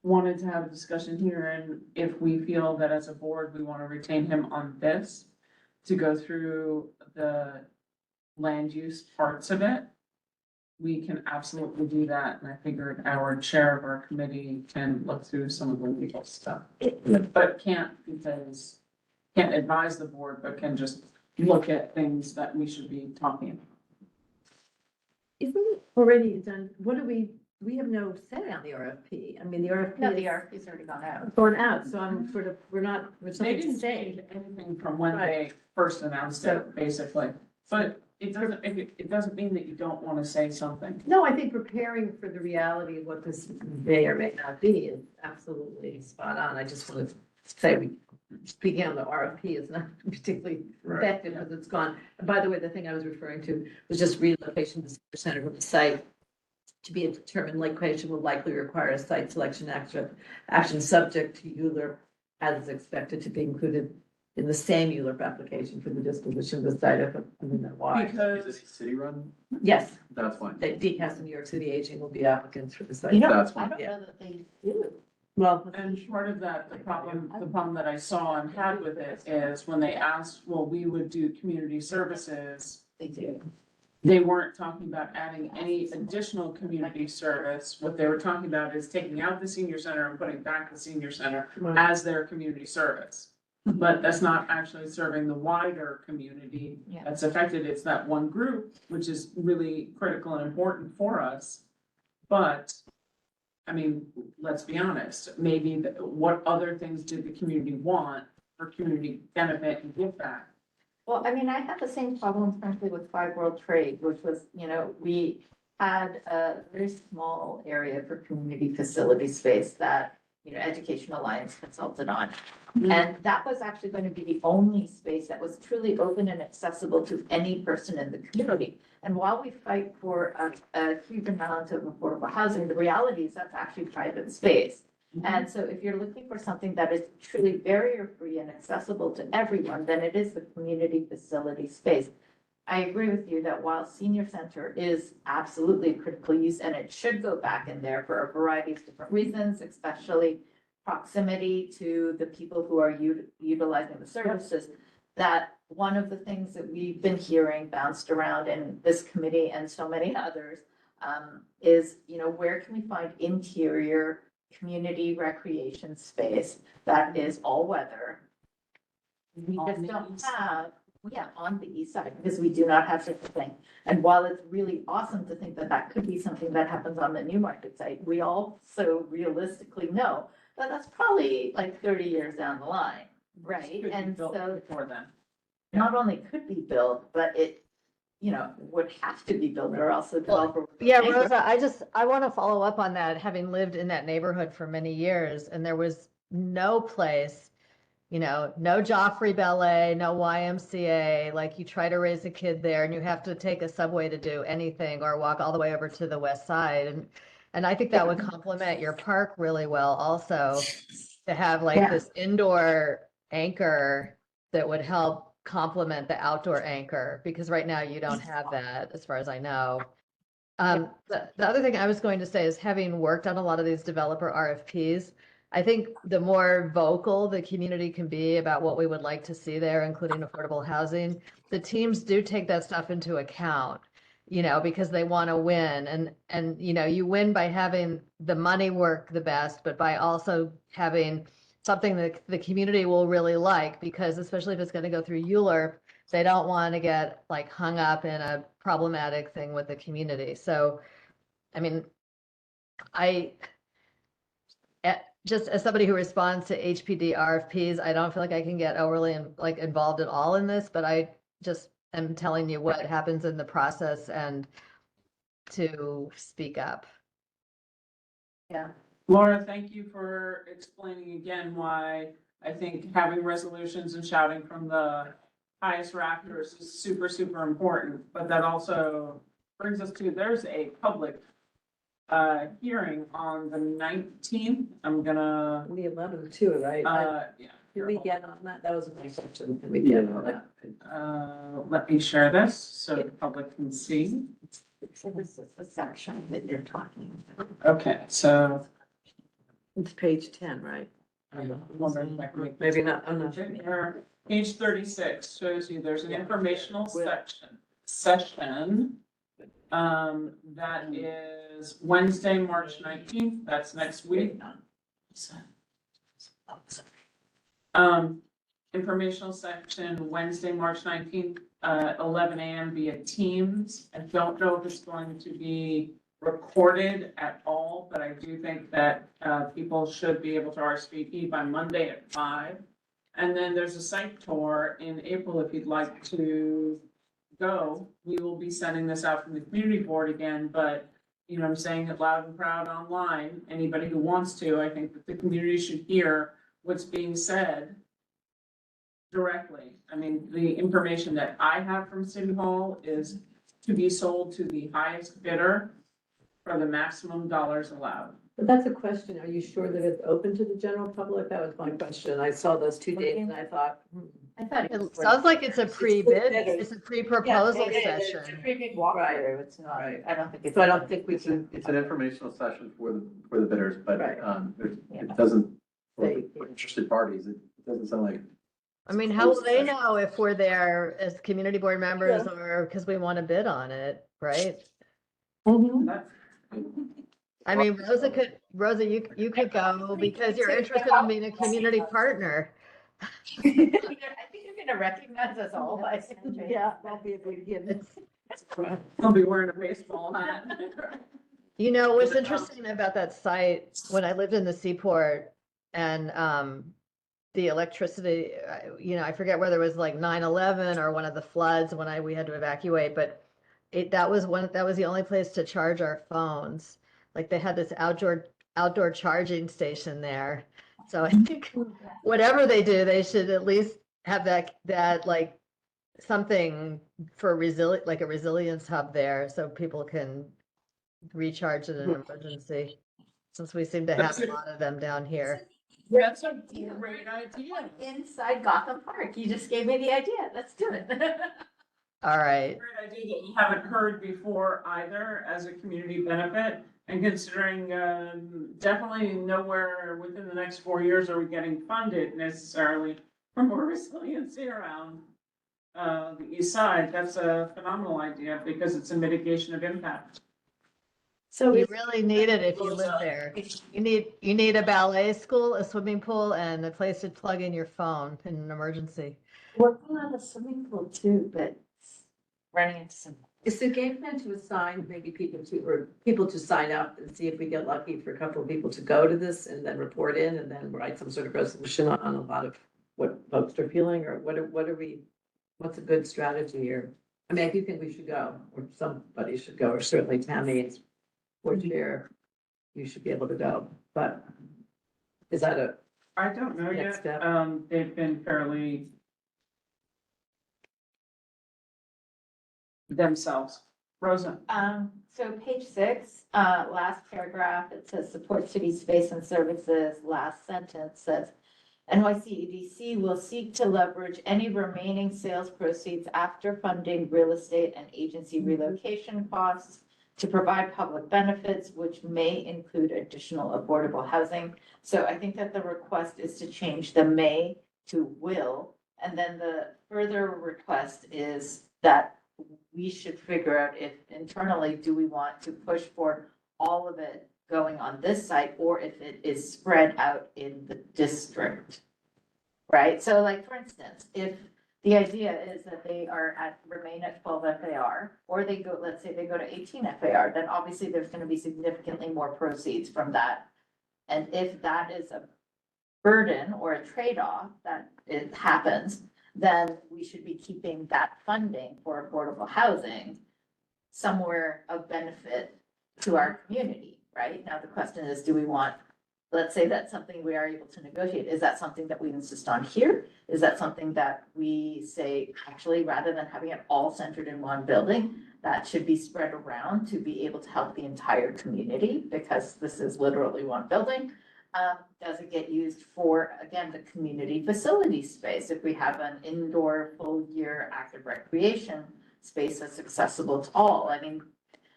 wanted to have a discussion here, and if we feel that as a board, we want to retain him on this to go through the land use parts of it, we can absolutely do that. And I figured our chair of our committee can look through some of the legal stuff. But can't advise the board, but can just look at things that we should be talking about. Isn't it already done, we have no say on the RFP. I mean, the RFP. No, the RFP's already gone out. Gone out, so I'm sort of, we're They something to didn't say. change anything from when they first announced it, basically. But it doesn't mean that you don't want to say something. No, I think preparing for the reality of what this may or may not be is absolutely spot on. I just want to say, speaking on the RFP is not particularly effective because it's gone. And by the way, the thing I was referring to was just relocation to the center of the site to be a determined location will likely require a site selection action subject to ULURP as is expected to be included in the same ULURP application for the disposition of the site. I mean, why? Because Is it city run? Yes, That's fine. that DCAS and New York City Aging will be applicants for the site. You know, That's I fine. don't know that they Well, And part of that, the problem that I saw and had with it is when they asked, well, we would do community services, They do. they weren't talking about adding any additional community service. What they were talking about is taking out the senior center and putting back the senior center as their community service. But that's not actually serving the wider community Yeah. that's affected. It's that one group, which is really critical and important for us. But I mean, let's be honest, maybe what other things did the community want for community benefit and give back? Well, I mean, I had the same problem frankly with Five World Trade, which was, we had a very small area for community facility space that, Education Alliance consulted on. And that was actually going to be the only space that was truly open and accessible to any person in the community. And while we fight for a huge amount of affordable housing, the reality is that's actually private space. And so if you're looking for something that is truly barrier-free and accessible to everyone, then it is the community facility space. I agree with you that while senior center is absolutely a critical use and it should go back in there for a variety of different reasons, especially proximity to the people who are utilizing the services, that one of the things that we've been hearing bounced around in this committee and so many others is, where can we find interior community recreation space that is all weather? We On just the don't east side. have, on the east side, because we do not have such a thing. And while it's really awesome to think that that could be something that happens on the Newmarket site, we also realistically know that that's probably like 30 years down the line, right? Could be And built so before then. not only could be built, but it, would have to be built or else the developer. would Yeah, make it. Rosa, I want to follow up on that, having lived in that neighborhood for many years, and there was no place, no Joffrey Ballet, no YMCA, like you try to raise a kid there and you have to take a subway to do anything or walk all the way over to the west side. And I think that would complement your park really well also, to have like this indoor anchor that would help complement the outdoor anchor, because right now you don't have that, as far as I know. The other thing I was going to say is, having worked on a lot of these developer RFPs, I think the more vocal the community can be about what we would like to see there, including affordable housing, the teams do take that stuff into account, because they want to win. And, you win by having the money work the best, but by also having something that the community will really like, because especially if it's going to go through ULURP, they don't want to get like hung up in a problematic thing with the community. So, I mean, just as somebody who responds to HPD RFPs, I don't feel like I can get overly involved at all in this, but I just am telling you what happens in the process and to speak up. Yeah. Laura, thank you for explaining again why I think having resolutions and shouting from the highest rafters is super, super important. But that also brings us to, there's a public hearing on the 19th. I'm gonna, The 11th too, right? yeah. Can we get on that? That was my question. Can we get on that? Let me share this so the public can see. So this is the section that you're talking about. Okay, so. It's page 10, right? I'm wondering if I can make this- Maybe not, I'm not sure. Page 36 shows you there's an Yeah. informational With- session. That is Wednesday, March 19th, that's next week. Informational section, Wednesday, March 19th, 11 a.m. via Teams. I don't know if it's going to be recorded at all, but I do think that people should be able to RSVP by Monday at 5. And then there's a site tour in April if you'd like to go. We will be sending this out from the community board again, but I'm saying it loud and proud online. Anybody who wants to, I think that the community should hear what's being said directly. I mean, the information that I have from City Hall is to be sold to the highest bidder for the maximum dollars allowed. But that's a question. Are you sure that it's open to the general public? That was my question. I saw those 2 dates and I thought. I thought it was. It sounds like it's a pre-bid, bidders. it's a pre-proposal Yeah, it is. session. It's a pretty walkthrough, it's not, Right. I don't think it's. So I don't think we It's can. an informational session for the bidders, but, Right. it doesn't, for Say- interested parties, it doesn't sound like. I mean, how will they know if we're there as community board members or because we want to bid on it, right? That's I mean, Rosa, you could go because you're interested in being a community partner. I think you're gonna recognize us all by. Yeah, that'd be a good given. It's, I'll be wearing a baseball hat. You know, what's interesting about that site, when I lived in the Seaport and the electricity, you know, I forget whether it was like 9/11 or one of the floods when we had to evacuate, but that was the only place to charge our phones. Like they had this outdoor charging station there. So I think whatever they do, they should at least have that like something for like a resilience hub there so people can recharge in an emergency, since we seem to have a lot of them down here. That's a great idea. Inside Gotham Park. You just gave me the idea. Let's do it. All right. Great idea that you haven't heard before either as a community benefit. And considering definitely nowhere within the next 4 years are we getting funded necessarily for more resiliency around the east side. That's a phenomenal idea because it's a mitigation of impact. So You really need it if you live there. You need a ballet school, a swimming pool, and a place to plug in your phone in an emergency. working on the swimming pool too, but running into some. Is the game plan to assign maybe people to sign up and see if we get lucky for a couple of people to go to this and then report in and then write some sort of resolution on a lot of what folks are feeling, or what's a good strategy here? I mean, I do think we should go, or somebody should go, or certainly Tammy or Chair, you should be able to go, but is that I don't know Next yet. step. They've been fairly themselves. Rosa. So page 6, last paragraph, it says support city space and services. Last sentence says NYCEDC will seek to leverage any remaining sales proceeds after funding real estate and agency relocation costs to provide public benefits, which may include additional affordable housing. So I think that the request is to change the may to will. And then the further request is that we should figure out if internally, do we want to push for all of it going on this site, or if it is spread out in the district? Right? So like, for instance, if the idea is that they remain at 12 FAR, or they go, let's say they go to 18 FAR, then obviously there's going to be significantly more proceeds from that. And if that is a burden or a trade-off that it happens, then we should be keeping that funding for affordable housing somewhere of benefit to our community, right? Now, the question is, do we want, let's say that's something we are able to negotiate. Is that something that we insist on here? Is that something that we say, actually, rather than having it all centered in one building, that should be spread around to be able to help the entire community, because this is literally one building? Does it get used for, again, the community facility space? If we have an indoor full year active recreation space that's accessible to all, I mean,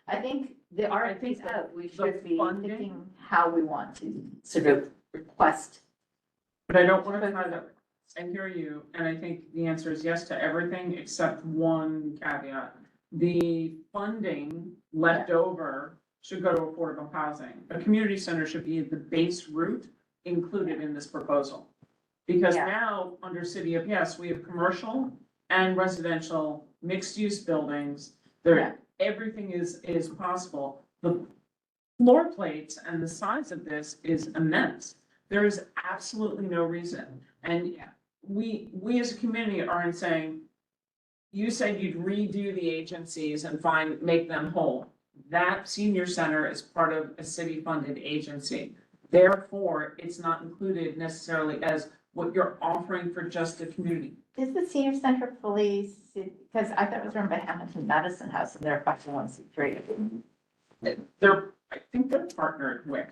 I think the RFP's out, we should be funding- thinking how we want to sort of request. But I don't want to try that. I hear you, and I think the answer is yes to everything except one caveat. The funding left over should go to affordable housing. A community center should be the base route included in this proposal. Because Yeah. now, under City of Yes, we have commercial and residential mixed-use buildings. Everything is possible. The floor plates and the size of this is immense. There is absolutely no reason. And we as a community aren't saying, you said you'd redo the agencies and make them whole. That senior center is part of a city-funded agency. Therefore, it's not included necessarily as what you're offering for just the community. Is the senior center fully, because I thought it was run by Hamilton Medicine House and they're 501c3. I think they're partnered with.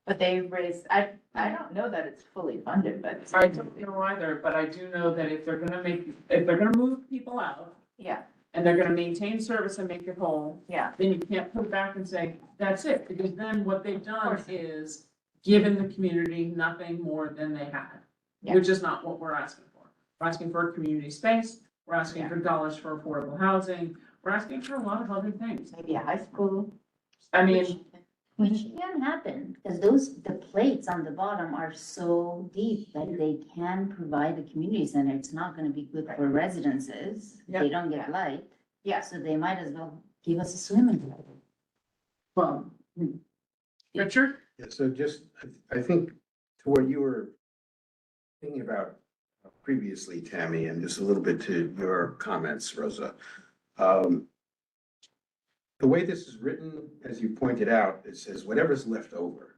But they raised, I don't know that it's fully funded, but. I don't know either, but I do know that if they're gonna move people out Yeah, and they're gonna maintain service and make it whole, yeah. then you can't put it back and say, that's it, because then what they've done course. is given the community nothing more than they had, Yeah. which is not what we're asking for. We're asking for a community space, we're asking Yeah. for dollars for affordable housing, we're asking for a lot of other things. Maybe a high school. I mean, Which can happen, because the plates on the bottom are so deep that they can provide a community center. It's not gonna be good for residences. They don't get light, Yeah. so they might as well give us a swimming pool. Well, Richard? Yeah, so just, I think to what you were thinking about previously, Tammy, and just a little bit to your comments, Rosa. The way this is written, as you pointed out, it says whatever's left over,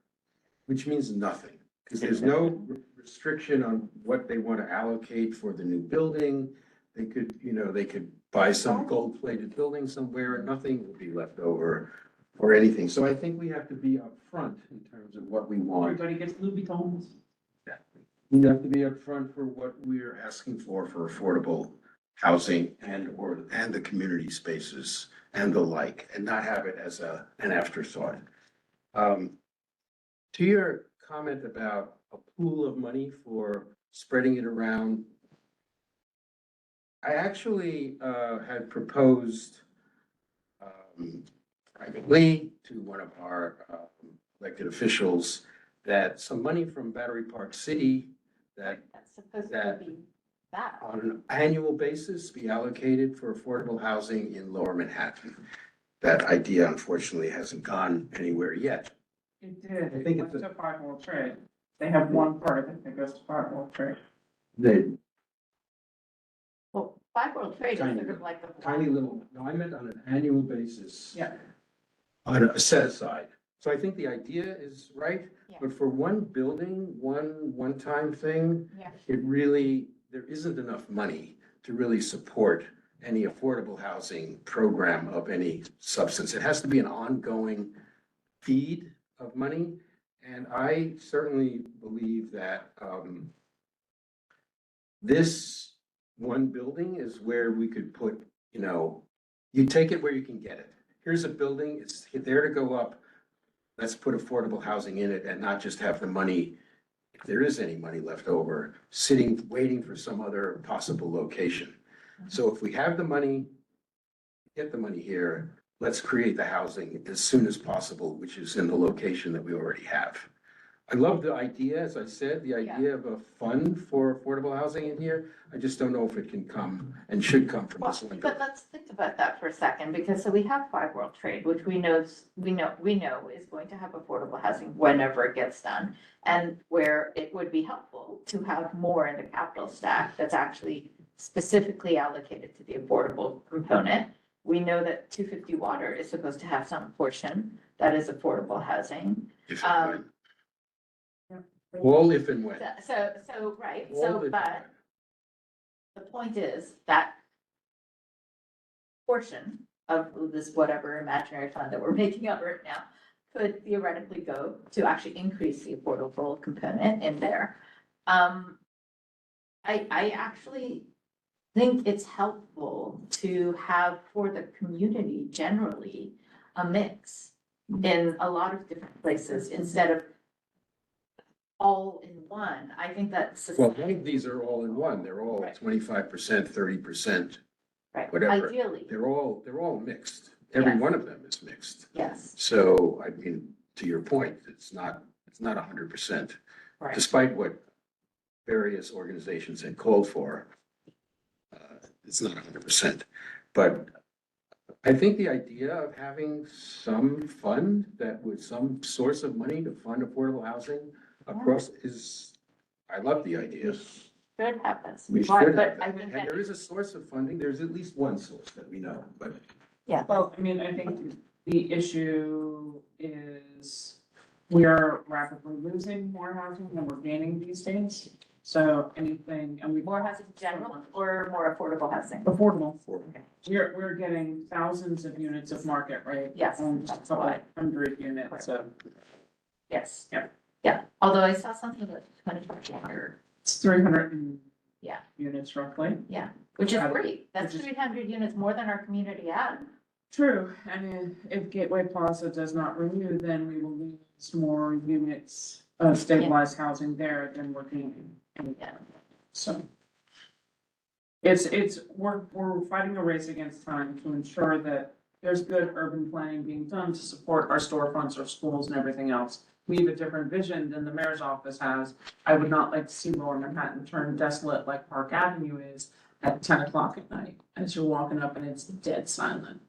which means nothing, because there's no restriction on what they want to allocate for the new building. They could, they could buy some gold-plated building somewhere and nothing will be left over or anything. So I think we have to be upfront in terms of what we want. Everybody gets Louis Vuittons. We have to be upfront for what we're asking for affordable housing and the community spaces and the like, and not have it as an afterthought. To your comment about a pool of money for spreading it around, I actually had proposed privately to one of our elected officials that some money from Battery Park City that That's supposed That- to be that. on an annual basis be allocated for affordable housing in Lower Manhattan. That idea unfortunately hasn't gone anywhere yet. It did. I think It it's went to Five World Trade. They have one part of it that goes to Five World Trade. The Well, Five World Trade is Tiny sort of like a. tiny little, no, I meant on an annual basis. Yeah. On a set aside. So I think the idea is right, Yeah. but for one building, one-time thing, Yeah. it really, there isn't enough money to really support any affordable housing program of any substance. It has to be an ongoing feed of money. And I certainly believe that this one building is where we could put, you take it where you can get it. Here's a building, it's there to go up. Let's put affordable housing in it and not just have the money, if there is any money left over, sitting, waiting for some other possible location. So if we have the money, get the money here, let's create the housing as soon as possible, which is in the location that we already have. I love the idea, as I said, the idea of a fund for affordable housing in here. I just don't know if it can come and should come from Well, this one. but let's think about that for a second, because so we have Five World Trade, which we know is going to have affordable housing whenever it gets done. And where it would be helpful to have more in the capital stack that's actually specifically allocated to the affordable component. We know that 250 Water is supposed to have some portion that is affordable housing. If and when. All if and when. Right, All so, if and but the point is that portion of this whatever imaginary fund that we're making up right now could theoretically go to actually increase the affordable component in there. I actually think it's helpful to have for the community generally a mix in a lot of different places instead of all in one. I think that's. Well, none of these are all in one. They're all Right. 25%, 30%, Right, whatever. ideally, They're all mixed. Every Yes. one of them is mixed. yes, So, I mean, to your point, it's not 100%, right. despite what various organizations had called for. It's not 100%, but I think the idea of having some fund that with some source of money to fund affordable housing across I love the idea. Should have this. We Right, should but have I that. think And that, there is a source of funding. There's at least one source that we know, but yeah, Well, I mean, I think the issue is we are rapidly losing more housing than we're gaining these days. So anything, and we. more housing in general or more affordable housing? Affordable. Okay. We're getting thousands of units of market rate. Yes, And just a that's couple why. hundred units of, Yes. Yeah. Yeah, although I saw something about 25 it's 300 and. Yeah. Units roughly. which is Yeah. great. That's Which is- 300 units more than our community had. True, and if Gateway Plaza does not renew, then we will lose more units of stabilized housing there than we're gaining. Yeah. So. We're fighting a race against time to ensure that there's good urban planning being done to support our storefronts, our schools and everything else. We have a different vision than the mayor's office has. I would not like to see Lower Manhattan turn desolate like Park Avenue is at 10 o'clock at night as you're walking up and it's dead silent.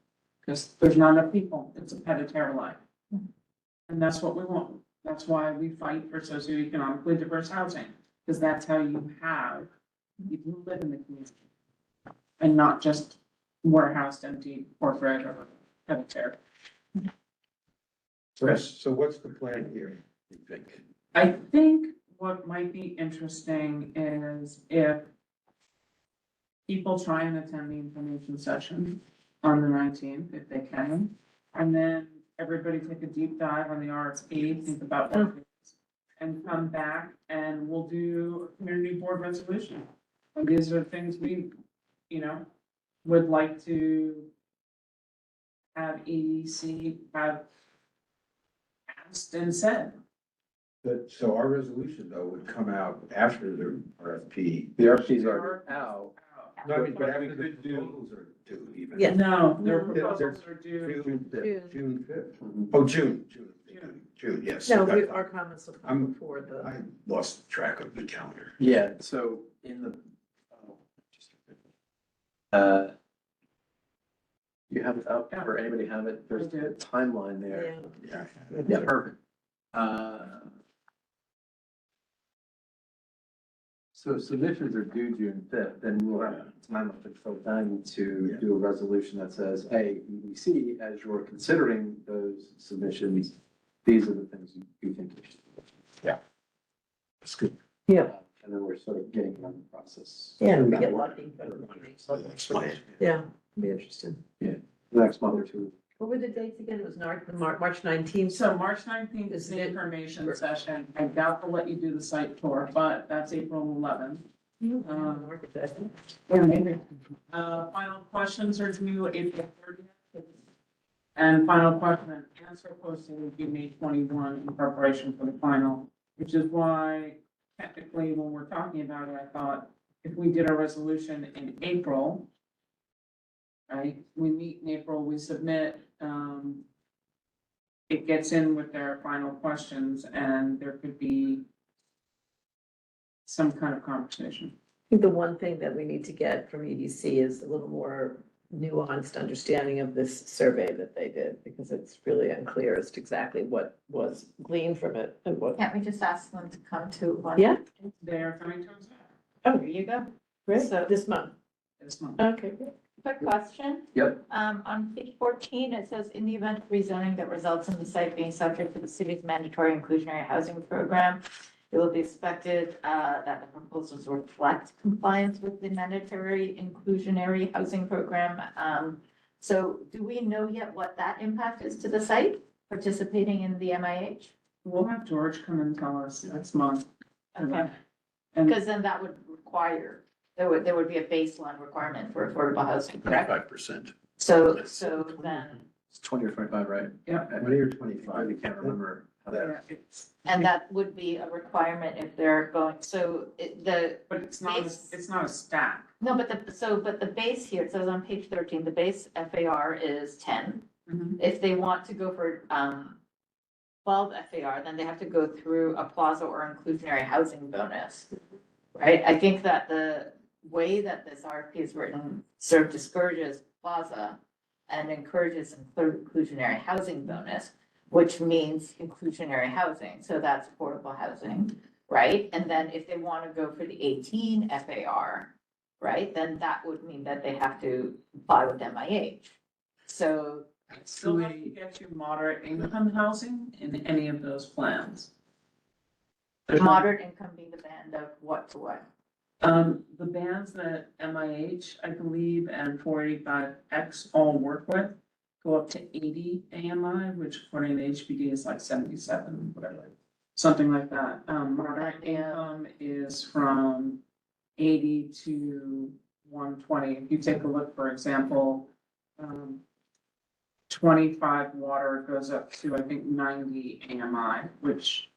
Because there's not enough people. It's a pet a terre life. And that's what we want. That's why we fight for socioeconomically diverse housing, because that's how you can live in the community. And not just warehoused, empty, corporate, or healthcare. So what's the plan here, you think? I think what might be interesting is if people try and attend the information session on the 19th, if they can. And then everybody take a deep dive on the RFP, think about what it is, and come back and we'll do a community board resolution. And these are things we, would like to have EDC have asked and said. But, so our resolution though would come out after the RFP. The RFPs are out. No, I mean, but after the proposals are due even. Yeah. No, their No. proposals are due. June 5th. Oh, June, yes. No, Okay. our comments will come I'm- before the. I lost track of the calendar. Yeah, so in the. You have it up, or anybody have it? There's a timeline there. Yeah. Yeah, perfect. So submissions are due June 5th, then we'll have time up until then to do a resolution that says, hey, EDC, as you're considering those submissions, these are the things you think you should do. Yeah. That's good. Yeah. And then we're sort of getting on the process. Yeah, we get lucky. Yeah, be interesting. Next month or two. What were the dates again? It was March 19th. So March 19th is Is the it- information session. I doubt they'll let you do the site tour, but that's April 11th. Final questions are due April 30th. And final question and answer posting will be May 21 in preparation for the final, which is why technically when we're talking about it, I thought if we did a resolution in April, right, we meet in April, we submit, it gets in with their final questions and there could be some kind of conversation. I think the one thing that we need to get from EDC is a little more nuanced understanding of this survey that they did, because it's really unclear as to exactly what was gleaned from it and what. Can't we just ask them to come to one? Yeah. They're coming to us Oh, There you go. great. So- This month. this month. Okay, great. Quick question. Yep. On page 14, it says, in the event of rezoning that results in the site being subject to the city's mandatory inclusionary housing program, it will be expected that the proposals reflect compliance with the mandatory inclusionary housing program. So do we know yet what that impact is to the site participating in the MIH? We'll have George come and tell us next month. Okay, And because then that would require, there would be a baseline requirement for affordable housing, correct? 5%. So then, It's 20 or 25, right? yeah, 20 or I 25. really can't remember how that. yeah, it's, and that would be a requirement if they're going, so but it's not, it's not a stack. no, but the base here, it says on page 13, the base FAR is 10. If they want to go for 12 FAR, then they have to go through a plaza or inclusionary housing bonus. Right? I think that the way that this RFP is written sort of discourages plaza and encourages inclusionary housing bonus, which means inclusionary housing. So that's affordable housing, right? And then if they want to go for the 18 FAR, right, then that would mean that they have to comply with MIH. So Still have to get you moderate income housing in any of those plans. moderate income being the band of what to what? The bands that MIH, I believe, and 485X all work with go up to 80 AMI, which according to HPD is like 77, whatever, something like that. Moderate income is from 80 to 120. If you take a look, for example, 25 water goes up to, I think, 90 AMI, which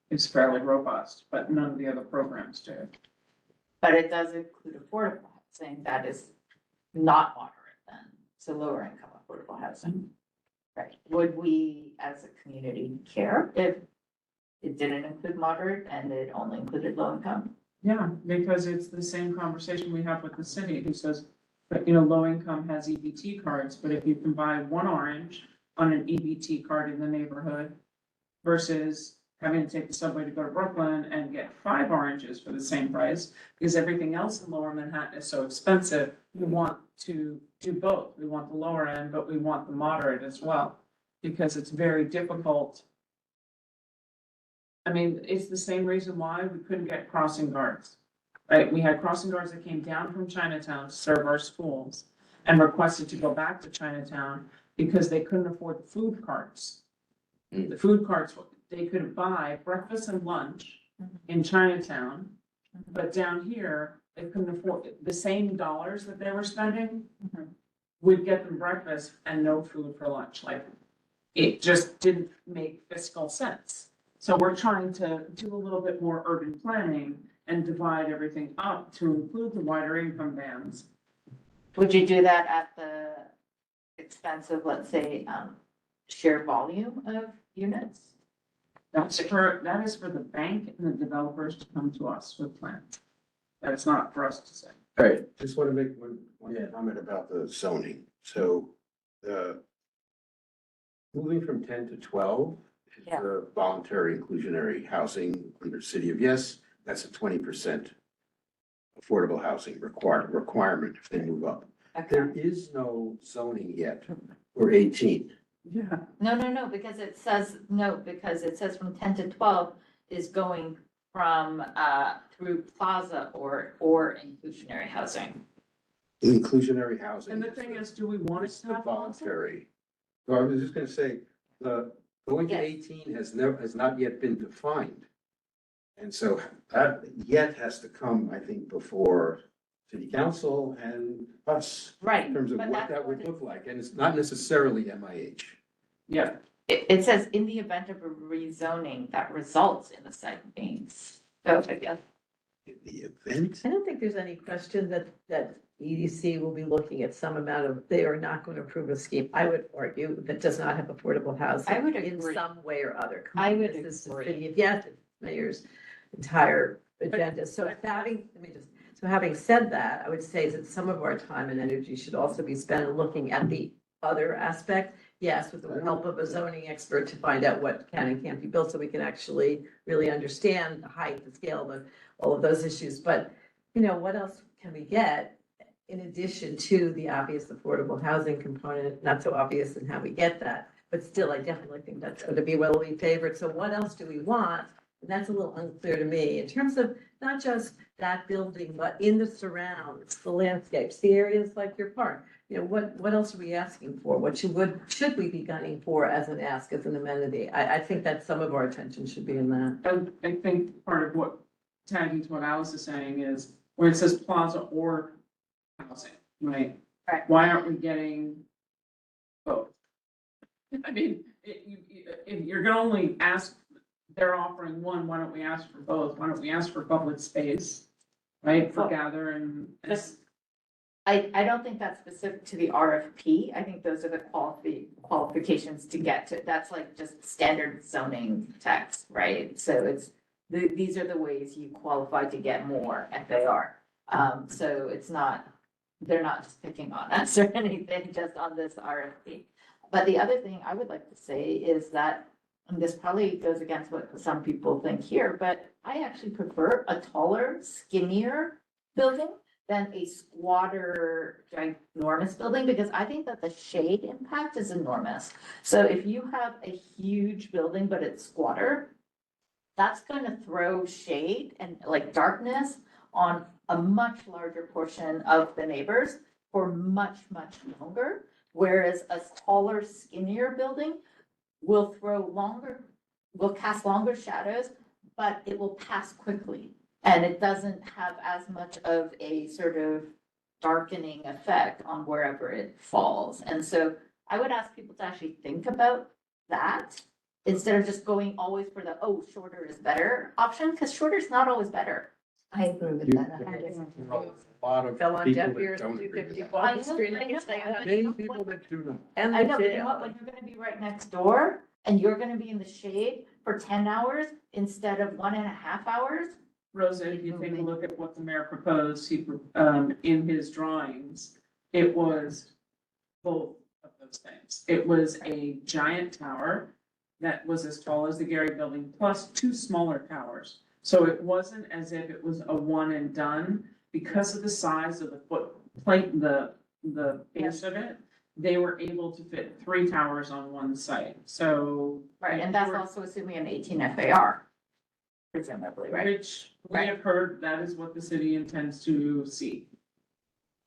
is fairly robust, but none of the other programs do. But it does include affordable housing that is not moderate then, so lower income affordable housing. Right, would we as a community care if it didn't include moderate and it only included low income? Yeah, because it's the same conversation we have with the city who says, but low income has EBT cards, but if you can buy one orange on an EBT card in the neighborhood versus having to take the subway to go to Brooklyn and get 5 oranges for the same price, because everything else in Lower Manhattan is so expensive. We want to do both. We want the lower end, but we want the moderate as well, because it's very difficult. I mean, it's the same reason why we couldn't get crossing guards, right? We had crossing guards that came down from Chinatown to serve our schools and requested to go back to Chinatown because they couldn't afford the food carts. The food carts, they could buy breakfast and lunch in Chinatown, but down here, they couldn't afford, the same dollars that they were spending would get them breakfast and no food for lunch. Like, it just didn't make fiscal sense. So we're trying to do a little bit more urban planning and divide everything up to include the wider income bands. Would you do that at the expense of, let's say, sheer volume of units? That is for the bank and the developers to come to us with plans. That's not for us to say. All right, just want to make one comment about the zoning. So, moving from 10 to 12 is Yeah. the voluntary inclusionary housing under City of Yes. That's a 20% affordable housing requirement if they move up. There is no zoning yet for 18. Yeah. No, because it says, from 10 to 12 is going from, through plaza or inclusionary housing. Inclusionary housing. And the thing is, do we want it It's to the have voluntary? voluntary. So I was just gonna say, the going to Yes. 18 has not yet been defined. And so that yet has to come, I think, before city council and us. Right. In terms of but what that's that would what look like, and it's not necessarily MIH. Yeah. it says in the event of a rezoning that results in the site being, so I guess. In the event, I don't think there's any question that EDC will be looking at some amount of, they are not going to approve a scheme, I would argue, that does not have affordable housing. I would In agree. some way or other. I would This is the agree. city of Yes, it's mayor's entire agenda. So having said that, I would say that some of our time and energy should also be spent looking at the other aspect. Yes, with the help of a zoning expert to find out what can and can't be built, so we can actually really understand the height, the scale, all of those issues. But, what else can we get in addition to the obvious affordable housing component? Not so obvious in how we get that, but still, I definitely think that's going to be what'll be favored. So what else do we want? And that's a little unclear to me in terms of not just that building, but in the surrounds, the landscapes, the areas like your park. What else are we asking for? What should we be gunning for as an ask, as an amenity? I think that some of our attention should be in that. I think part of what tagging to what Alice is saying is where it says plaza or housing, right? Right. Why aren't we getting both? I mean, if you're gonna only ask, they're offering one, why don't we ask for both? Why don't we ask for public space, right, for Well, gather and. I don't think that's specific to the RFP. I think those are the qualifications to get to, that's like just standard zoning text, right? So these are the ways you qualify to get more FAR. So they're not just picking on us or anything, just on this RFP. But the other thing I would like to say is that, and this probably goes against what some people think here, but I actually prefer a taller, skinnier building than a squatter ginormous building, because I think that the shade impact is enormous. So if you have a huge building, but it's squatter, that's gonna throw shade and like darkness on a much larger portion of the neighbors for much, much longer. Whereas a taller, skinnier building will cast longer shadows, but it will pass quickly. And it doesn't have as much of a sort of darkening effect on wherever it falls. And so I would ask people to actually think about that instead of just going always for the, shorter is better option, because shorter is not always better. I agree with that. a lot of Fell on people deaf that ears, don't agree with 250 that. Baldwin Street. I know. Many people that do not. And I the know, but you know jail. what, when you're gonna be right next door and you're gonna be in the shade for 10 hours instead of 1.5 hours. Rosa, if you take a look at what the mayor proposed, in his drawings, it was both of those things. It was a giant tower that was as tall as the Gary Building, plus two smaller towers. So it wasn't as if it was a one and done, because of the size of the footplate, the base of it. They were able to fit three towers on one site, so. Right, and that's also assuming an 18 FAR, presumably, right? Which we Right. have heard that is what the city intends to see.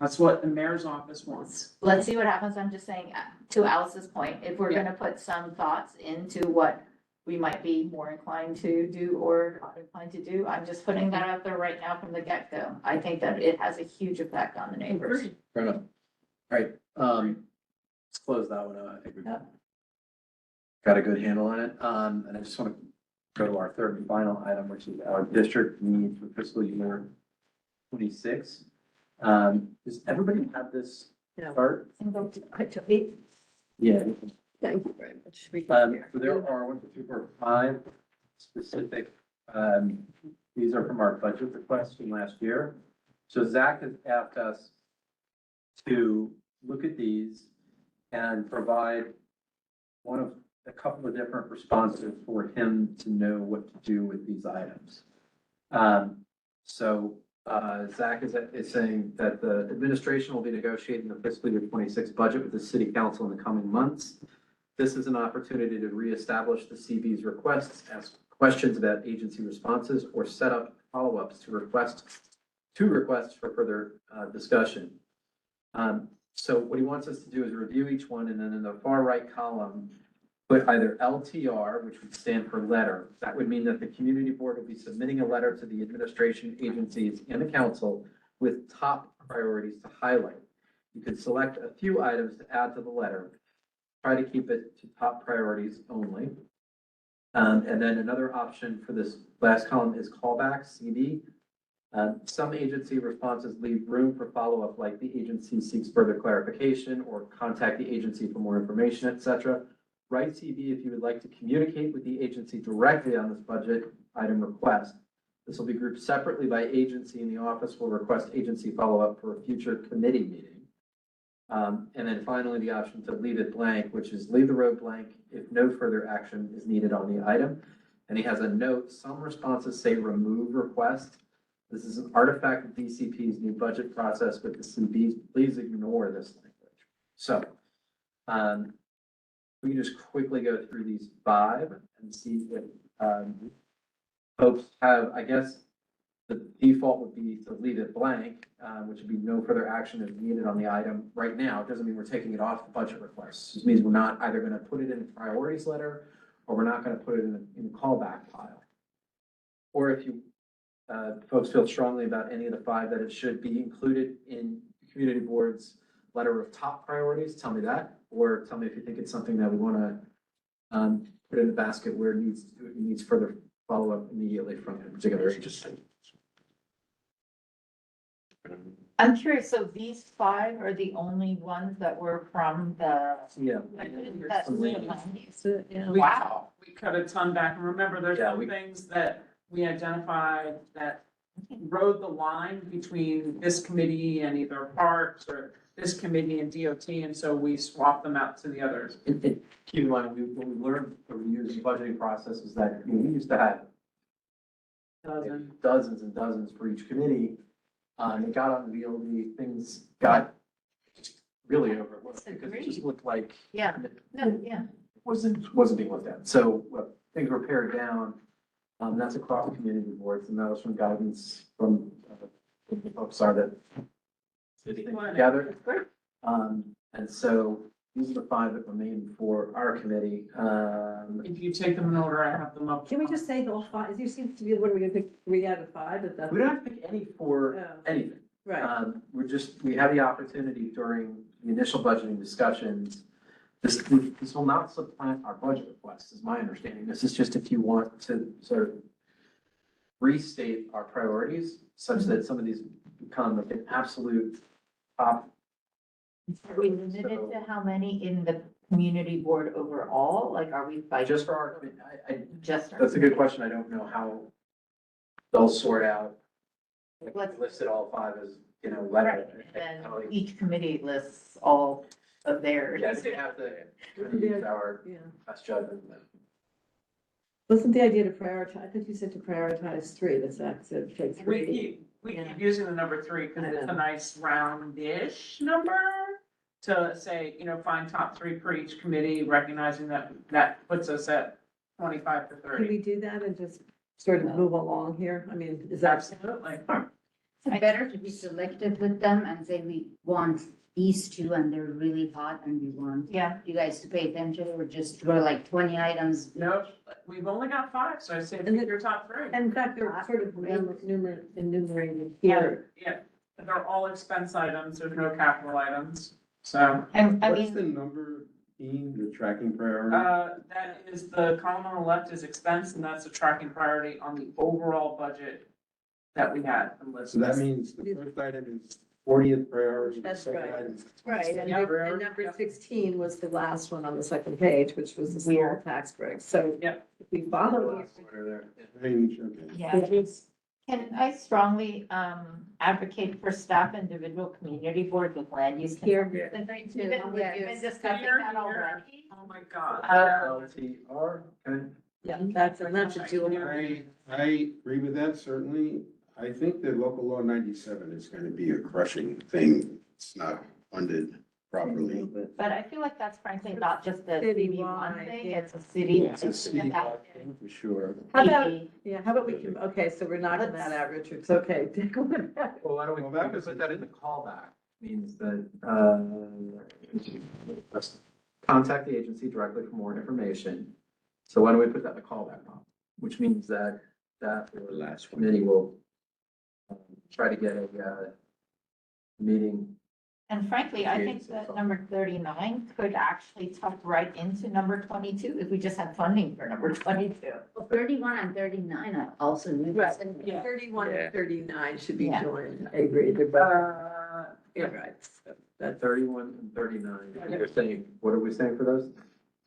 That's what the mayor's office wants. Let's see what happens. I'm just saying, to Alice's point, if we're Yeah. gonna put some thoughts into what we might be more inclined to do or not inclined to do, I'm just putting that out there right now from the get-go. I think that it has a huge effect on the neighbors. Fair enough. All right, let's close that one out. I think we've Yeah. got a good handle on it. And I just want to go to our third and final item, which is our district needs for fiscal year 26. Does everybody have this No. chart? Thank Yeah. you very much. So there are 1, 2, 3, 4, 5 specific, these are from our budget requests from last year. So Zach has asked us to look at these and provide a couple of different responses for him to know what to do with these items. Zach is saying that the administration will be negotiating the fiscal year 26 budget with the city council in the coming months. This is an opportunity to reestablish the CB's requests, ask questions about agency responses, or set up follow-ups to requests for further discussion. So what he wants us to do is review each one, and then in the far right column, put either LTR, which would stand for letter. That would mean that the community board will be submitting a letter to the administration agencies and the council with top priorities to highlight. You could select a few items to add to the letter. Try to keep it to top priorities only. And then another option for this last column is callback, CD. Some agency responses leave room for follow-up, like the agency seeks further clarification or contact the agency for more information, etc. Write CB if you would like to communicate with the agency directly on this budget item request. This will be grouped separately by agency, and the office will request agency follow-up for a future committee meeting. And then finally, the option to leave it blank, which is leave the row blank if no further action is needed on the item. And he has a note, some responses say remove request. This is an artifact of DCP's new budget process with the CBs. Please ignore this language. So, we can just quickly go through these 5 and see if folks have, I guess, the default would be to leave it blank, which would be no further action is needed on the item right now. It doesn't mean we're taking it off the budget request. It means we're not either going to put it in the priorities letter or we're not going to put it in the callback pile. Or if you folks feel strongly about any of the 5 that it should be included in the community board's letter of top priorities, tell me that, or tell me if you think it's something that we want to put in the basket where it needs further follow-up immediately from a particular agency. I'm curious, so these 5 are the only ones that were from the. Yeah. Wow. We cut a ton back, and remember, there's Yeah, some things that we identified that rode the line between this committee and either parks or this committee and DOT, and so we swapped them out to the others. Keep in mind, what we learned over the years of budgeting process is that we used to have dozens and dozens for each committee. It got unwieldy, things got just really overlooked because it just looked like. Yeah, no, yeah. Wasn't being looked at. So things were pared down. That's across the community boards, and that was from guidance from the folks are that sitting together. And so these are the 5 that remain for our committee. If you take them in order, I have them up. Can we just say all 5? There seems to be, what are we gonna pick, 3 out of 5? If that's. We don't have to pick any for Oh. anything. Right. We have the opportunity during the initial budgeting discussions. This will not supplant our budget requests, is my understanding. This is just if you want to sort of restate our priorities such that some of these become like an absolute top. Are we limited to how many in the community board overall? Like, are we by? Just for our, Just. that's a good question. I don't know how they'll sort out. Let's- Listed all 5 as, letter. Right, and then each committee lists all of theirs. Yes, we have to kind of use our Yeah. best judgment. Wasn't the idea to prioritize, I think you said to prioritize three, that's that, so take We three. we Yeah. keep using the number three because I it's a know. nice roundish number to say, find top three per each committee, recognizing that puts us at 25 to Can 30. we do that and just sort of move along here? I mean, is that? Absolutely. It's better to be selective with them and say we want these two and they're really hot and we want Yeah, you guys to pay attention or just throw like 20 items. Nope, we've only got 5, so I say And pick your top 3. In fact, they're sort of enumerated Yeah, here. yeah, they're all expense items, there's no capital items, so. and I What's the mean, number, Ian, the tracking priority? That is the column on the left is expense, and that's the tracking priority on the overall budget that we had. So that means the first item is 40th priority. the That's second right. item is Right, and Yeah. number 16 was the last one on the second page, which was the small Weird. tax break. So Yep. if we follow it, Order there. range, okay. yeah, can I strongly advocate for staff individual community board with land use? Here. We've been Yes. discussing Here, that here. already. Oh my God. LTR, okay. yeah, that's a dual. I agree with that, certainly. I think that local law 97 is going to be a crushing thing. It's not funded properly. But I feel like that's frankly not just a Citywide, CB1 thing, yeah. it's a city. It's a city for sure. How about, yeah, how about we can, okay, so we're knocking that Let's- out, Richard. It's okay. Well, why don't we Well, that put that in the callback? Means that, contact the agency directly for more information. So why don't we put that in the callback box? Which means that last committee will try to get a meeting. And frankly, I think that number 39 could actually tuck right into number 22 if we just had funding for number 22. Well, 31 and 39 are also new. Right. Yeah. 31 and 39 should be Yeah. joined. I agree. They're both, Yeah. right. So At 31 and 39, you're saying, what are we saying for those?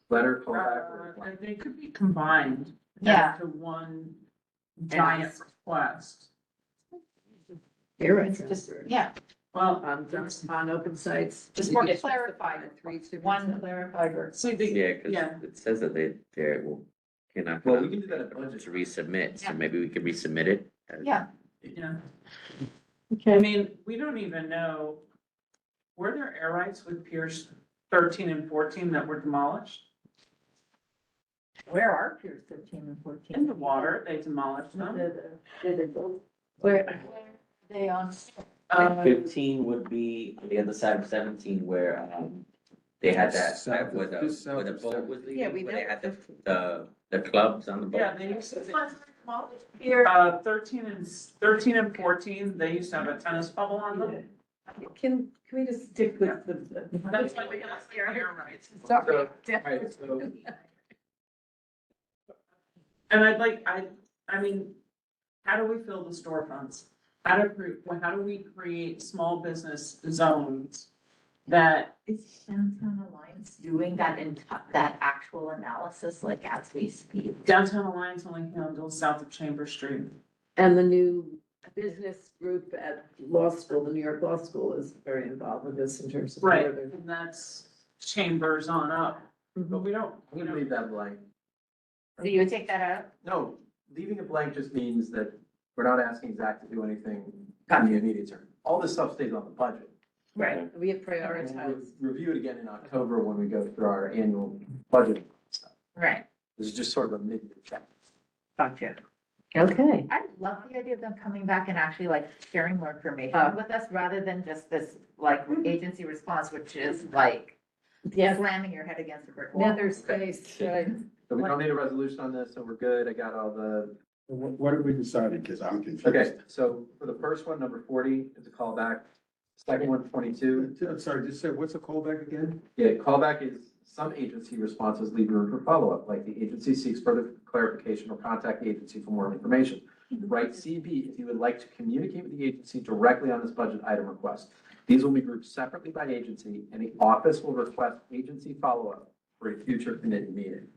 Letter, callback, or? And they could be combined Yeah. into one giant request. You're right. It's just, yeah, Well, On open sites. just you more could clarified, specify three different one sites. clarified word. see, the, Yeah, because yeah. it says that they will, cannot. Well, we can do that at the budget. To resubmit, so Yeah. maybe we could resubmit it. Yeah, Yeah. I Okay. mean, we don't even know, were there air rights with Piers 13 and 14 that were demolished? where are Piers 13 and 14? In the water, they demolished them. Where, They on, 15 would be on the other side of 17 where, they had that, South where of- the, just south where the of boat 7. was Yeah, we leaving, where they know. had the clubs on the boat. Yeah, they used to, Pier, 13 and 14, they used to have a tennis bubble on them. can we just stick with the? That's why we have air rights. Sorry. Right, so And I mean, how do we fill the storefronts? How do we create small business zones that, is Downtown Alliance doing that that actual analysis like as we speak? Downtown Alliance only handles south of Chambers Street. And the new business group at law school, the New York Law School is very involved with this in terms of. Right, further- and that's Chambers on up, but we don't, I'm gonna leave that blank. So you would take that out? No, leaving it blank just means that we're not asking Zach to do anything in the immediate term. All this stuff stays on the budget. Right. We have And we'll prioritized. review it again in October when we go through our annual budget stuff. Right. This is just sort of a mid-year check. Gotcha. Okay. I love the idea of them coming back and actually like sharing more information Uh. with us rather than just this like agency response, which is like Yes, slamming your head against a brick wall. nether space, right. So we don't need a resolution on this, so we're good. I got all the, What have we decided? Because I'm confused. okay, so for the first one, number 40 is a callback. Second one, 22. I'm sorry, just say, what's a callback again? Yeah, callback is some agency responses leave room for follow-up, like the agency seeks further clarification or contact the agency for more information. Write CB if you would like to communicate with the agency directly on this budget item request. These will be grouped separately by agency, and the office will request agency follow-up for a future committee meeting.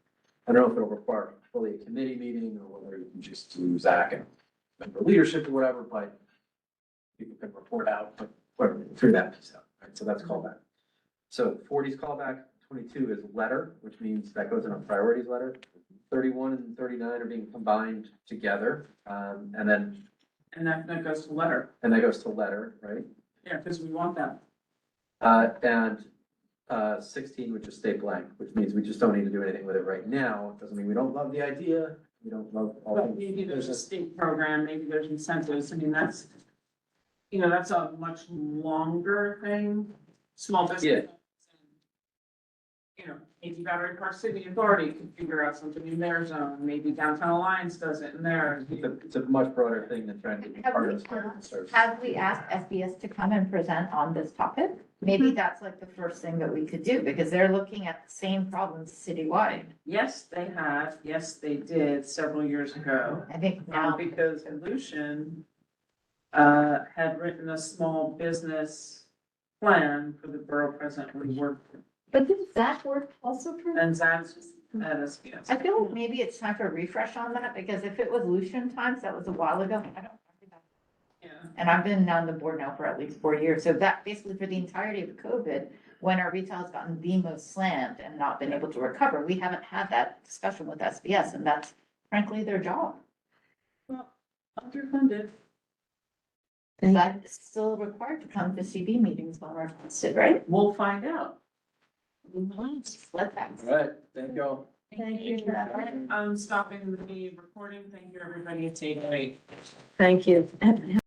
I don't know if it'll require fully a committee meeting or whether you can just do Zach and member leadership or whatever, but people can report out, but whatever, through that piece out, right? So that's callback. So 40 is callback, 22 is letter, which means that goes in a priorities letter. 31 and 39 are being combined together, and then, And that goes to letter, and that goes to letter, right? yeah, because we want that. And 16 would just stay blank, which means we just don't need to do anything with it right now. It doesn't mean we don't love the idea, we don't love all But things. maybe there's a state program, maybe there's incentives, I mean, that's, you know, that's a much longer thing, small business. You know, maybe Battery Park City Authority could figure out something in their zone, maybe Downtown Alliance does it in theirs. It's a much broader thing than trying to be part of the service. Have we asked SBS to come and present on this topic? Maybe that's like the first thing that we could do, because they're looking at the same problems citywide. Yes, they have, yes, they did several years ago. I think now, Because Lucian had written a small business plan for the borough presently worked, but does that work also for? and Zach's at SBS. I feel like maybe it's time for a refresh on that, because if it was Lucian times, that was a while ago, I don't remember that. Yeah. And I've been on the board now for at least 4 years, so that basically for the entirety of COVID, when our retail has gotten the most slammed and not been able to recover, we haven't had that discussion with SBS, and that's frankly their job. Well, underfunded. Is that still required to come to CB meetings when we're listed, right? We'll find out. Let that. All right, thank you all. Thank you. I'm stopping the recording. Thank you, everybody. It's 8:08. Thank you.